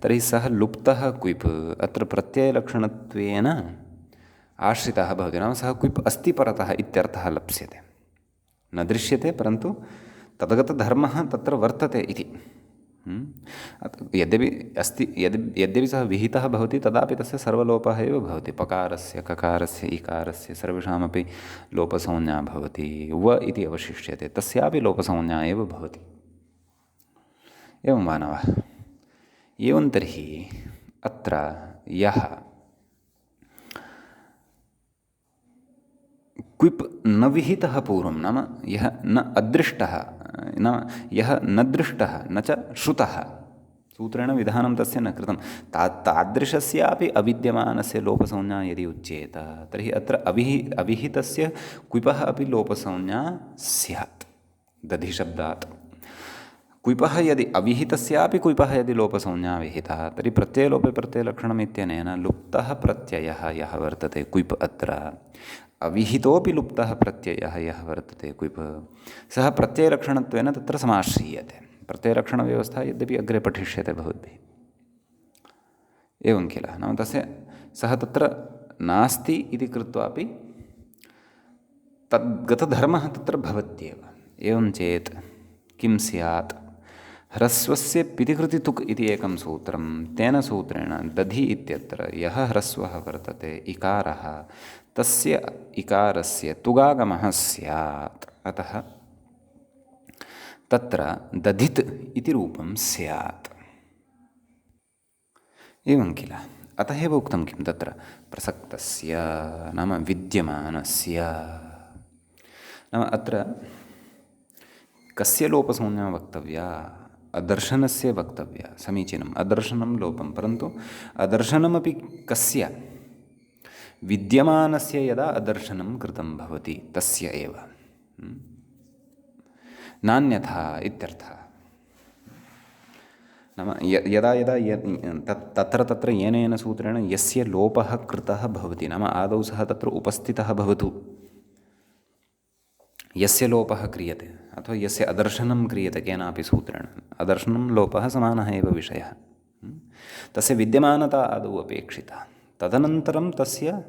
तर्हि सः लुप्तः क्विप् अत्र प्रत्ययलक्षणत्वेन आश्रितः भवति। नाम सः क्विप् अस्ति परतः इत्यर्थः लप्स्यते, न दृश्यते परन्तु तद्गतधर्मः तत्र वर्तते इति। यद्यपि सः विहितः भवति, तदापि तस्य सर्वलोपः एव भवति। पकारस्य, ककारस्य, इकारस्य सर्वेषामपि लोपसंज्ञा भवति। व इति अवशिष्यते, तस्यापि लोपसंज्ञा एव भवति। एवं मानवः। एवं तर्हि अत्र यः क्विप् न विहितः पूर्वं, नाम यः न अदृष्टः, नाम यः न दृष्टः न च श्रुतः, सूत्रेण विधानं तस्य न कृतं। तादृशस्यापि अविद्यमानस्य लोपसंज्ञा यदि उच्येत तर्हि अत्र अविहितस्य क्विपः अपि लोपसंज्ञा स्यात् दधिशब्दात्। क्विपः यदि अविहितस्यापि क्विपः यदि लोपसंज्ञा विहितः तर्हि प्रत्ययलोपे प्रत्ययलक्षणम् इत्यनेन लुप्तः प्रत्ययः यः वर्तते क्विप् अत्र अविहितोऽपि लुप्तः प्रत्ययः यः वर्तते क्विप् सः प्रत्ययलक्षणत्वेन तत्र समाश्रीयते। प्रत्ययलक्षणव्यवस्था यद्यपि अग्रे पठिष्यते भवद्भिः। एवं किल, नाम तस्य सः तत्र नास्ति इति कृत्वापि तद्गतधर्मः तत्र भवत्येव। एवं चेत् किं स्यात्, ह्रस्वस्य पितिकृति तुक् इति एकं सूत्रं, तेन सूत्रेण दधि इत्यत्र यः ह्रस्वः वर्तते इकारः तस्य इकारस्य तुगागमः स्यात्। अतः तत्र दधित् इति रूपं स्यात्। एवं किल, अतः एव उक्तं किं तत्र प्रसक्तस्य नाम विद्यमानस्य, नाम अत्र कस्य लोपसंज्ञा वक्तव्या, अदर्शनस्य वक्तव्या। समीचीनम्, अदर्शनं लोपं, परन्तु अदर्शनमपि कस्य, विद्यमानस्य यदा अदर्शनं कृतं भवति तस्य एव, नान्यथा इत्यर्थः। नाम यदा यदा तत्र येन सूत्रेण यस्य लोपः कृतः भवति, नाम आदौ सः तत्र उपस्थितः भवतु, यस्य लोपः क्रियते अथवा यस्य अदर्शनं क्रियते केनापि सूत्रेण, अदर्शनं लोपः समानः एव विषयः, तस्य विद्यमानता आदौ अपेक्षिता, तदनन्तरं तस्य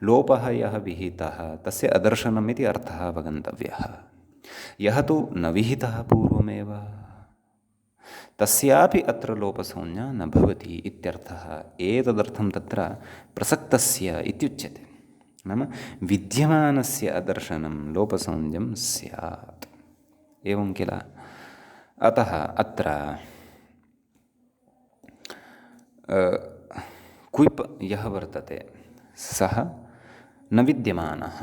लोपः यः विहितः तस्य अदर्शनम् इति अर्थः अवगन्तव्यः। यः तु न विहितः पूर्वमेव तस्यापि अत्र लोपसंज्ञा न भवति इत्यर्थः। एतदर्थं तत्र प्रसक्तस्य इत्युच्यते, नाम विद्यमानस्य अदर्शनं लोपसंज्ञं स्यात्। एवं किल, अतः अत्र क्विप् यः वर्तते सः न विद्यमानः,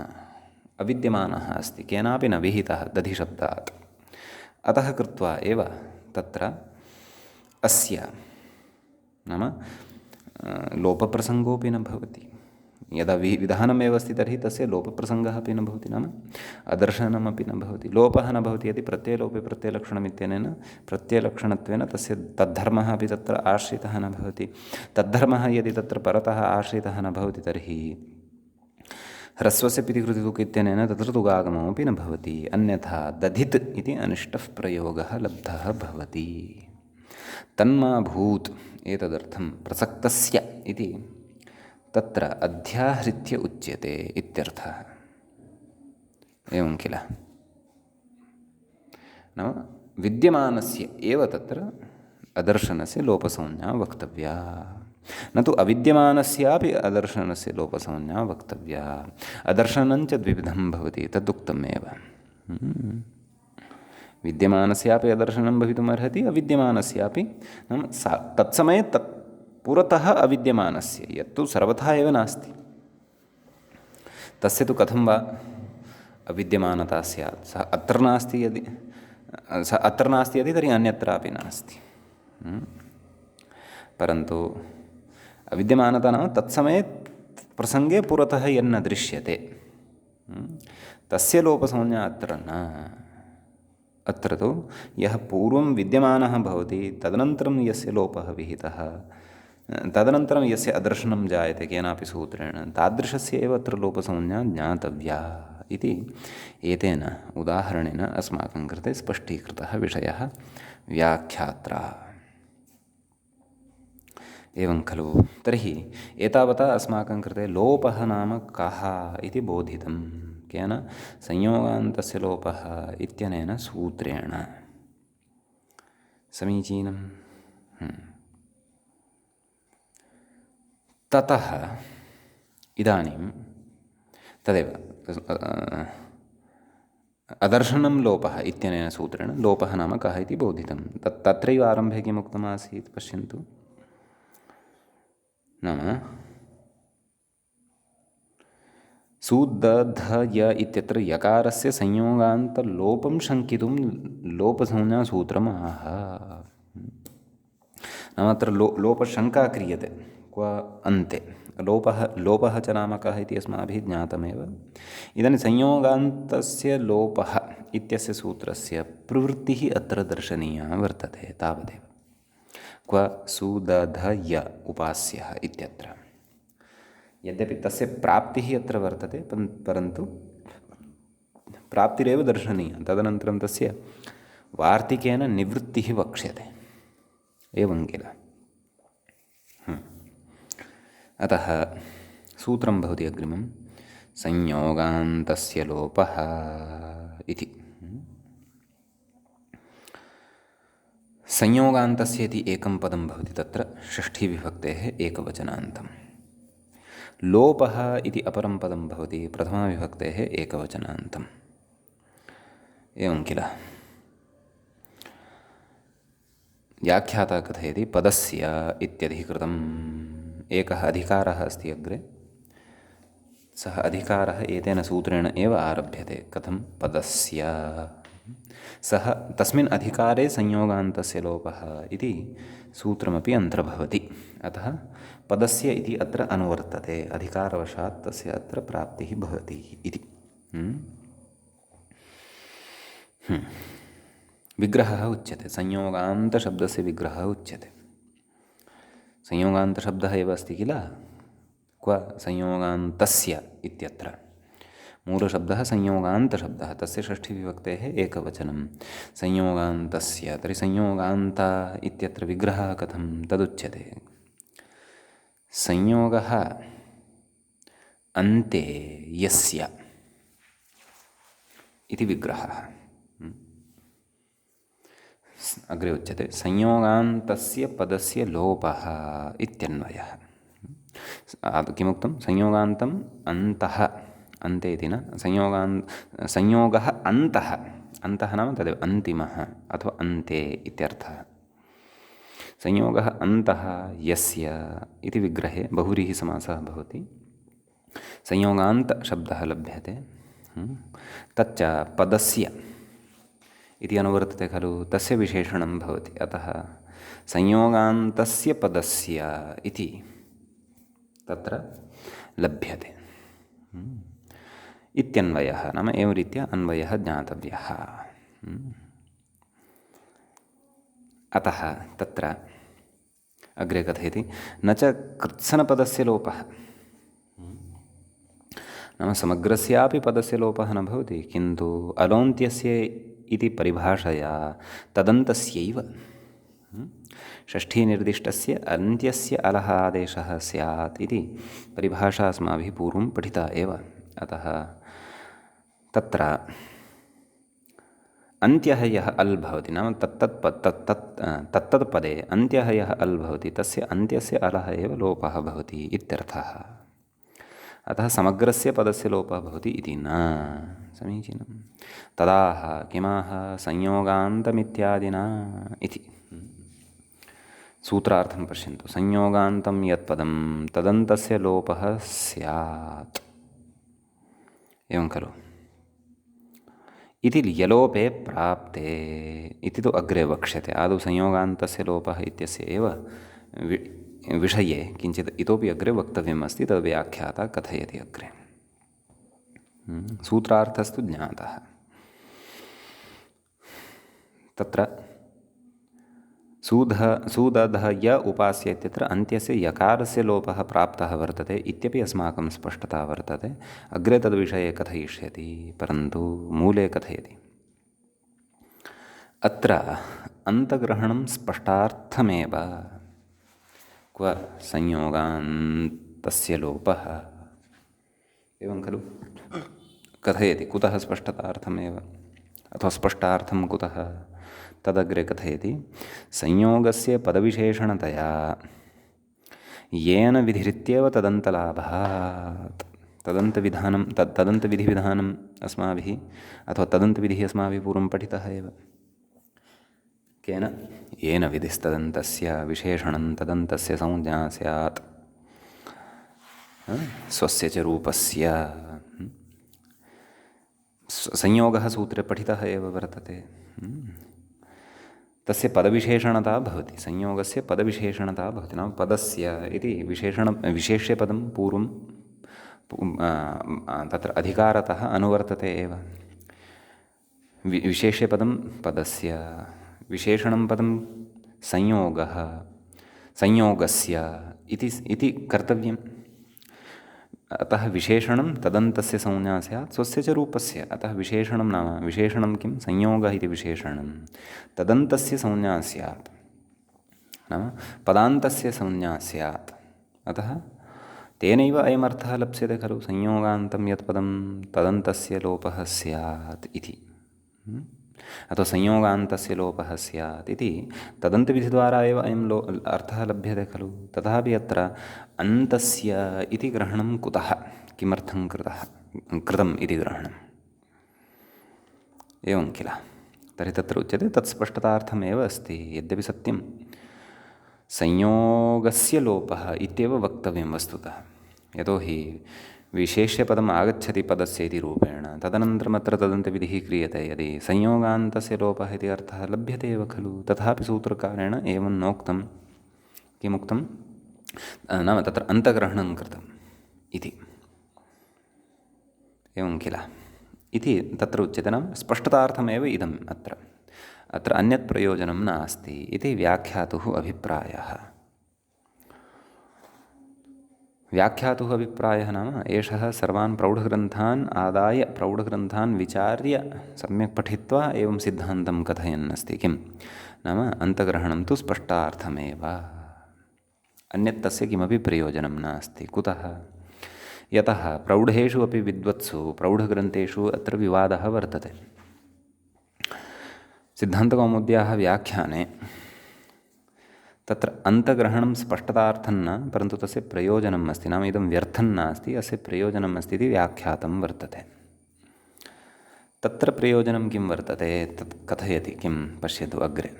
अविद्यमानः अस्ति, केनापि न विहितः दधिशब्दात्। अतः कृत्वा एव तत्र अस्य नाम लोपप्रसङ्गोऽपि न भवति। यदा विधानमेव अस्ति तर्हि तस्य लोपप्रसङ्गः अपि न भवति, नाम अदर्शनमपि न भवति। लोपः न भवति यदि प्रत्ययलोपे प्रत्ययलक्षणम् इत्यनेन प्रत्ययलक्षणत्वेन तस्य तद्धर्मः अपि तत्र आश्रितः न भवति। तद्धर्मः यदि तत्र परतः आश्रितः न भवति तर्हि ह्रस्वस्य पितिकृतितुक् इत्यनेन तत्र तुगागमोऽपि न भवति। अन्यथा दधित् इति अनिष्टः प्रयोगः लब्धः भवति। तन्मा भूत् एतदर्थं प्रसक्तस्य इति तत्र अध्याहृत्य उच्यते इत्यर्थः। एवं किल, नाम विद्यमानस्य एव तत्र अदर्शनस्य लोपसंज्ञा वक्तव्या, न तु अविद्यमानस्यापि अदर्शनस्य लोपसंज्ञा वक्तव्या। अदर्शनञ्च द्विविधं भवति तदुक्तमेव। विद्यमानस्यापि अदर्शनं भवितुम् अर्हति, अविद्यमानस्यापि, नाम तत्समये पुरतः अविद्यमानस्य यत्तु सर्वथा एव नास्ति तस्य तु कथं वा अविद्यमानता स्यात्। सः अत्र नास्ति यदि तर्हि अन्यत्रापि नास्ति। परन्तु अविद्यमानता नाम तत्समये प्रसङ्गे पुरतः यन्न दृश्यते तस्य लोपसंज्ञा अत्र न। अत्र तु यः पूर्वं विद्यमानः भवति तदनन्तरं यस्य लोपः विहितः, तदनन्तरं यस्य अदर्शनं जायते केनापि सूत्रेण, तादृशस्य एव अत्र लोपसंज्ञा ज्ञातव्या इति एतेन उदाहरणेन अस्माकं कृते स्पष्टीकृतः विषयः व्याख्यात्रा। एवं खलु, तर्हि एतावता अस्माकं कृते लोपः नाम कः इति बोधितं केन, संयोगान्तस्य लोपः इत्यनेन सूत्रेण। समीचीनं। ततः इदानीं तदेव अदर्शनं लोपः इत्यनेन सूत्रेण लोपः नाम कः इति बोधितं। तत्रैव आरम्भे किमुक्तमासीत् पश्यन्तु, नाम सुदधय इत्यत्र यकारस्य संयोगान्तलोपं शङ्कितुं लोपसंज्ञासूत्रम् आह। नाम अत्र लोपशङ्का क्रियते क्व अन्ते लोपः च नाम कः इति अस्माभिः ज्ञातमेव। इदानीं संयोगान्तस्य लोपः इत्यस्य सूत्रस्य प्रवृत्तिः अत्र दर्शनीया वर्तते तावदेव। क्व सुदधय उपास्यः इत्यत्र यद्यपि तस्य प्राप्तिः अत्र वर्तते परन्तु प्राप्तिरेव दर्शनीया, तदनन्तरं तस्य वार्तिकेन निवृत्तिः वक्ष्यते, एवं किल। अतः सूत्रं भवति अग्रिमं संयोगान्तस्य लोपः इति। संयोगान्तस्य इति एकं पदं भवति तत्र षष्ठीविभक्तेः एकवचनान्तं। लोपः इति अपरं पदं भवति प्रथमाविभक्तेः एकवचनान्तम्, एवं किल। व्याख्याता कथयति पदस्य इत्यधिकृतम् एकः अधिकारः अस्ति अग्रे, सः अधिकारः एतेन सूत्रेण एव आरभ्यते। कथं? पदस्य, सः तस्मिन् अधिकारे संयोगान्तस्य लोपः इति सूत्रमपि अन्तर्भवति। अतः पदस्य इति अत्र अनुवर्तते, अधिकारवशात् तस्य अत्र प्राप्तिः भवति इति। विग्रहः उच्यते, संयोगान्तशब्दस्य विग्रहः उच्यते। संयोगान्तशब्दः एव अस्ति किल, क्व संयोगान्तस्य इत्यत्र मूलशब्दः संयोगान्तशब्दः, तस्य षष्ठीविभक्तेः एकवचनं संयोगान्तस्य। तर्हि संयोगान्त इत्यत्र विग्रहः कथं तदुच्यते। संयोगः अन्ते यस्य इति विग्रहः। अग्रे उच्यते संयोगान्तस्य पदस्य लोपः इत्यन्वयः। किमुक्तं? संयोगान्तम् अन्तः, अन्ते इति न, संयोगः अन्तः, अन्तः नाम तदेव अन्तिमः अथवा अन्ते इत्यर्थः। संयोगः अन्तः यस्य इति विग्रहे बहुव्रीहिसमासः भवति। संयोगान्तशब्दः लभ्यते, तच्च पदस्य इति अनुवर्तते खलु, तस्य विशेषणं भवति। अतः संयोगान्तस्य पदस्य इति तत्र लभ्यते इत्यन्वयः। नाम एवं रीत्या अन्वयः ज्ञातव्यः। अतः तत्र अग्रे कथयति न च कृत्सनपदस्य लोपः, नाम समग्रस्यापि पदस्य लोपः न भवति, किन्तु अलोन्त्यस्य इति परिभाषया तदन्तस्यैव षष्ठीनिर्दिष्टस्य अन्त्यस्य अलः आदेशः स्यात् इति परिभाषा अस्माभिः पूर्वं पठिता एव। अतः तत्र अन्त्यः यः अल् भवति, नाम तत्तत् पदे अन्त्यः यः अल् भवति, तस्य अन्त्यस्य अलः एव लोपः भवति इत्यर्थः। अतः समग्रस्य पदस्य लोपः भवति इति न समीचीनं। तदाह किमाह संयोगान्तमित्यादिना इति सूत्रार्थं पश्यन्तु। संयोगान्तं यत्पदं तदन्तस्य लोपः स्यात्, एवं खलु। इति यलोपे प्राप्ते इति तु अग्रे वक्ष्यते। आदौ संयोगान्तस्य लोपः इत्यस्य एव विषये किञ्चित् इतोपि अग्रे वक्तव्यम् अस्ति, तद् व्याख्याता कथयति अग्रे। सूत्रार्थस्तु ज्ञातः। तत्र सुदधय उपास्य इत्यत्र अन्त्यस्य यकारस्य लोपः प्राप्तः वर्तते इत्यपि अस्माकं स्पष्टता वर्तते। अग्रे तद्विषये कथयिष्यति, परन्तु मूले कथयति। अत्र अन्तग्रहणं स्पष्टार्थमेव। क्व संयोगान्तस्य लोपः, एवं खलु कथयति। कुतः स्पष्टतार्थमेव अथवा स्पष्टार्थं कुतः, तदग्रे कथयति। संयोगस्य पदविशेषणतया येन विधिरित्येव तदन्तलाभात्। तदन्तविधिविधानम् अस्माभिः अथवा तदन्तविधिः अस्माभिः पूर्वं पठितः एव। केन? येन विधिस्तदन्तस्य विशेषणं तदन्तस्य संज्ञा स्यात् स्वस्य च रूपस्य। संयोगः सूत्रे पठितः एव वर्तते। तस्य पदविशेषणता भवति, संयोगस्य पदविशेषणता भवति। नाम पदस्य इति विशेष्यपदं पूर्वं तत्र अधिकारतः अनुवर्तते एव। विशेष्यपदं पदस्य, विशेषणं पदं संयोगः, संयोगस्य इति कर्तव्यम्। अतः विशेषणं तदन्तस्य संज्ञा स्यात् स्वस्य च रूपस्य। अतः विशेषणं नाम विशेषणं किं, संयोगः इति विशेषणं तदन्तस्य संज्ञा स्यात्, नाम पदान्तस्य संज्ञा स्यात्। अतः तेनैव अयमर्थः लप्स्यते खलु, संयोगान्तं यत् पदं तदन्तस्य लोपः स्यात् इति। अथवा संयोगान्तस्य लोपः स्यात् इति तदन्तविधिद्वारा एव अयं अर्थः लभ्यते खलु। तथापि अत्र अन्तस्य इति ग्रहणं कुतः, किमर्थं कृतम् इति ग्रहणम्, एवं किल। तर्हि तत्र उच्यते तत् स्पष्टतार्थमेव अस्ति। यद्यपि सत्यं संयोगस्य लोपः इत्येव वक्तव्यं वस्तुतः, यतोहि विशेष्यपदम् आगच्छति पदस्य इति रूपेण, तदनन्तरम् अत्र तदन्तविधिः क्रियते। यदि संयोगान्तस्य लोपः इति अर्थः लभ्यते एव खलु, तथापि सूत्रकारेण एवं नोक्तं, किमुक्तं नाम तत्र अन्तग्रहणं कृतम् इति, एवं किल इति तत्र उच्यते। नाम स्पष्टतार्थमेव इदम् अत्र अन्यत् प्रयोजनं नास्ति इति व्याख्यातुः अभिप्रायः। व्याख्यातुः अभिप्रायः नाम एषः सर्वान् प्रौढग्रन्थान् आदाय प्रौढग्रन्थान् विचार्य सम्यक् पठित्वा एवं सिद्धान्तं कथयन् अस्ति। किं नाम अन्तग्रहणं तु स्पष्टार्थमेव, अन्यत् तस्य किमपि प्रयोजनं नास्ति। कुतः? यतः प्रौढेषु अपि विद्वत्सु प्रौढग्रन्थेषु अत्र विवादः वर्तते। सिद्धान्तकौमुद्याः व्याख्याने तत्र अन्तग्रहणं स्पष्टतार्थं न, परन्तु तस्य प्रयोजनम् अस्ति, नाम इदं व्यर्थं नास्ति, अस्य प्रयोजनम् अस्ति इति व्याख्यातं वर्तते। तत्र प्रयोजनं किं वर्तते तत् कथयति। किं पश्यतु अग्रे।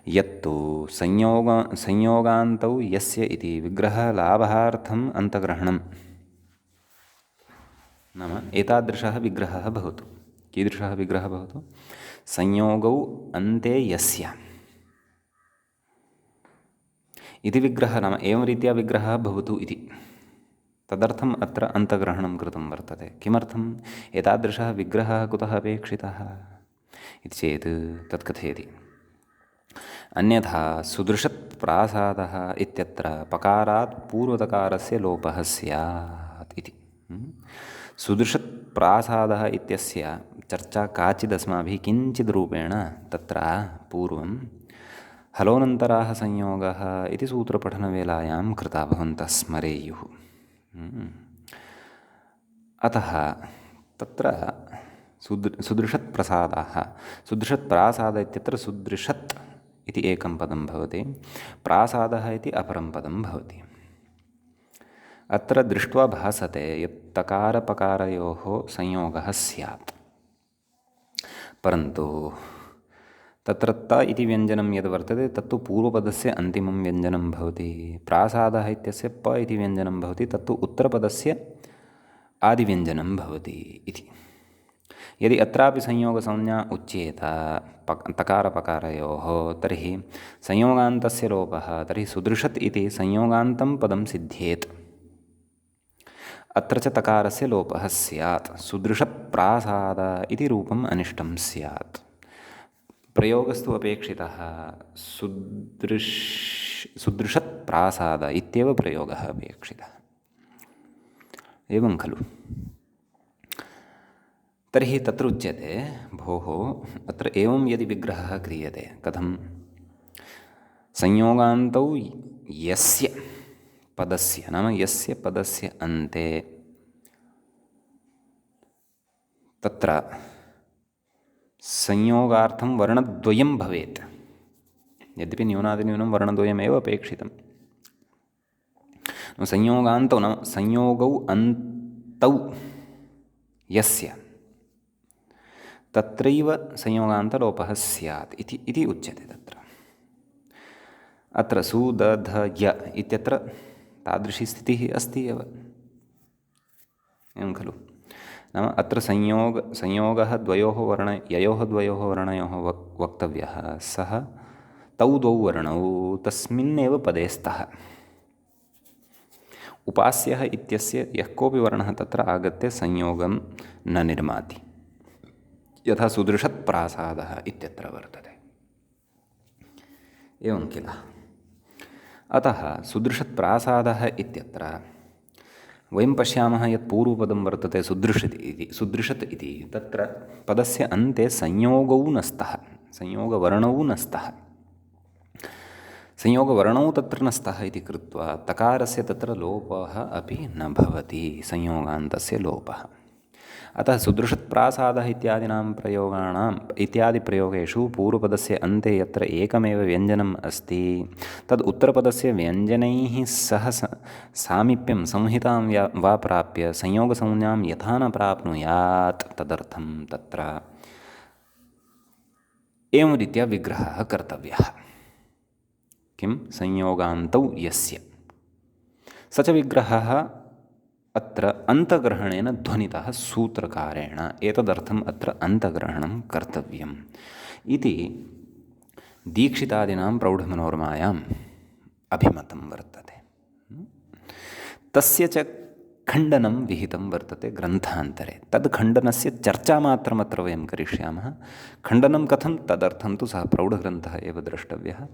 यत्तु संयोगान्तौ यस्य इति विग्रहलाभार्थम् अन्तग्रहणं, नाम एतादृशः विग्रहः भवतु। कीदृशः विग्रहः भवतु? संयोगौ अन्ते यस्य इति विग्रहः, नाम एवं रीत्या विग्रहः भवतु इति, तदर्थम् अत्र अन्तग्रहणं कृतं वर्तते। किमर्थम् एतादृशः विग्रहः कुतः अपेक्षितः इति चेत् तत् कथयति। अन्यथा सुदृशत्प्रासादः इत्यत्र पकारात् पूर्वतकारस्य लोपः स्यात् इति। सुदृशत्प्रासादः इत्यस्य चर्चा काचित् अस्माभिः किञ्चित् रूपेण तत्र पूर्वं हलोनन्तराः संयोगः इति सूत्रपठनवेलायां कृता, भवन्तः स्मरेयुः। अतः तत्र सुदृशत्प्रसादाः, सुदृशत्प्रासाद इत्यत्र सुदृशत् इति एकं पदं भवति, प्रासादः इति अपरं पदं भवति। अत्र दृष्ट्वा भासते यत् तकारपकारयोः संयोगः स्यात्, परन्तु तत्र त इति व्यञ्जनं यद् वर्तते तत्तु पूर्वपदस्य अन्तिमं व्यञ्जनं भवति। प्रासादः इत्यस्य प इति व्यञ्जनं भवति, तत्तु उत्तरपदस्य आदिव्यञ्जनं भवति इति। यदि अत्रापि संयोगसंज्ञा उच्येत तकारपकारयोः, तर्हि संयोगान्तस्य लोपः, तर्हि सुदृशत् इति संयोगान्तं पदं सिद्ध्येत्। अत्र च तकारस्य लोपः स्यात्, सुदृशप्रासाद इति रूपम् अनिष्टं स्यात्। प्रयोगस्तु अपेक्षितः, सुदृशत्प्रासाद इत्येव प्रयोगः अपेक्षितः, एवं खलु। तर्हि तत्र उच्यते, भोः अत्र एवं यदि विग्रहः क्रियते, कथं? संयोगान्तौ यस्य पदस्य, नाम यस्य पदस्य अन्ते तत्र संयोगार्थं वर्णद्वयं भवेत्। यद्यपि न्यूनातिन्यूनं वर्णद्वयमेव अपेक्षितं। संयोगान्तौ नाम संयोगौ अन्तौ यस्य, तत्रैव संयोगान्तलोपः स्यात् इति उच्यते। अत्र सुदधय इत्यत्र तादृशी स्थितिः अस्ति एव, एवं खलु। नाम अत्र संयोगः ययोः द्वयोः वर्णयोः वक्तव्यः, सः तौ द्वौ वर्णौ तस्मिन्नेव पदे स्तः। उपास्यः इत्यस्य यः कोऽपि वर्णः तत्र आगत्य संयोगं न निर्माति, यथा सुदृशत्प्रासादः इत्यत्र वर्तते। एवं किल। अतः सुदृशत्प्रासादः इत्यत्र वयं पश्यामः यत् पूर्वपदं वर्तते सुदृशत् इति तत्र पदस्य अन्ते संयोगौ न स्तः, संयोगवर्णौ न स्तः। संयोगवर्णौ तत्र न स्तः इति कृत्वा तकारस्य तत्र लोपः अपि न भवति, संयोगान्तस्य लोपः। अतः सुदृशत्प्रासादः इत्यादिप्रयोगेषु पूर्वपदस्य अन्ते यत्र एकमेव व्यञ्जनम् अस्ति तद् उत्तरपदस्य व्यञ्जनैः सह सामीप्यं संहितां वा प्राप्य संयोगसंज्ञां यथा न प्राप्नुयात् तदर्थं तत्र एवं रीत्या विग्रहः कर्तव्यः। किं? संयोगान्तौ यस्य स च विग्रहः अत्र अन्तग्रहणेन ध्वनितः सूत्रकारेण, एतदर्थम् अत्र अन्तग्रहणं कर्तव्यम् इति दीक्षितादीनां प्रौढमनोरमायाम् अभिमतं वर्तते। तस्य च खण्डनं विहितं वर्तते ग्रन्थान्तरे। तद् खण्डनस्य चर्चामात्रमत्र वयं करिष्यामः। खण्डनं कथं तदर्थं तु सः प्रौढग्रन्थः एव द्रष्टव्यः।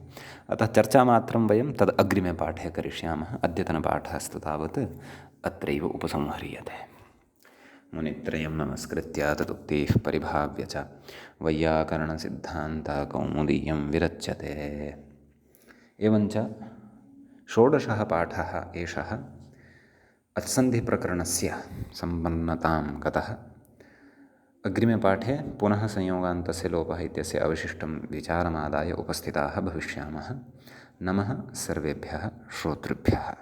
अतः चर्चामात्रं वयं तद् अग्रिमे पाठे करिष्यामः। अद्यतनपाठस्तु तावत् अत्रैव उपसंह्रियते। मुनित्रयं नमस्कृत्य तदुक्तिः परिभाव्य च वैयाकरणसिद्धान्तकौमुदीयं विरच्यते। एवञ्च षोडशः पाठः एषः अत्सन्धिप्रकरणस्य सम्पन्नतां गतः। अग्रिमे पाठे पुनः संयोगान्तस्य लोपः इत्यस्य अवशिष्टं विचारमादाय उपस्थिताः भविष्यामः। नमः सर्वेभ्यः श्रोतृभ्यः।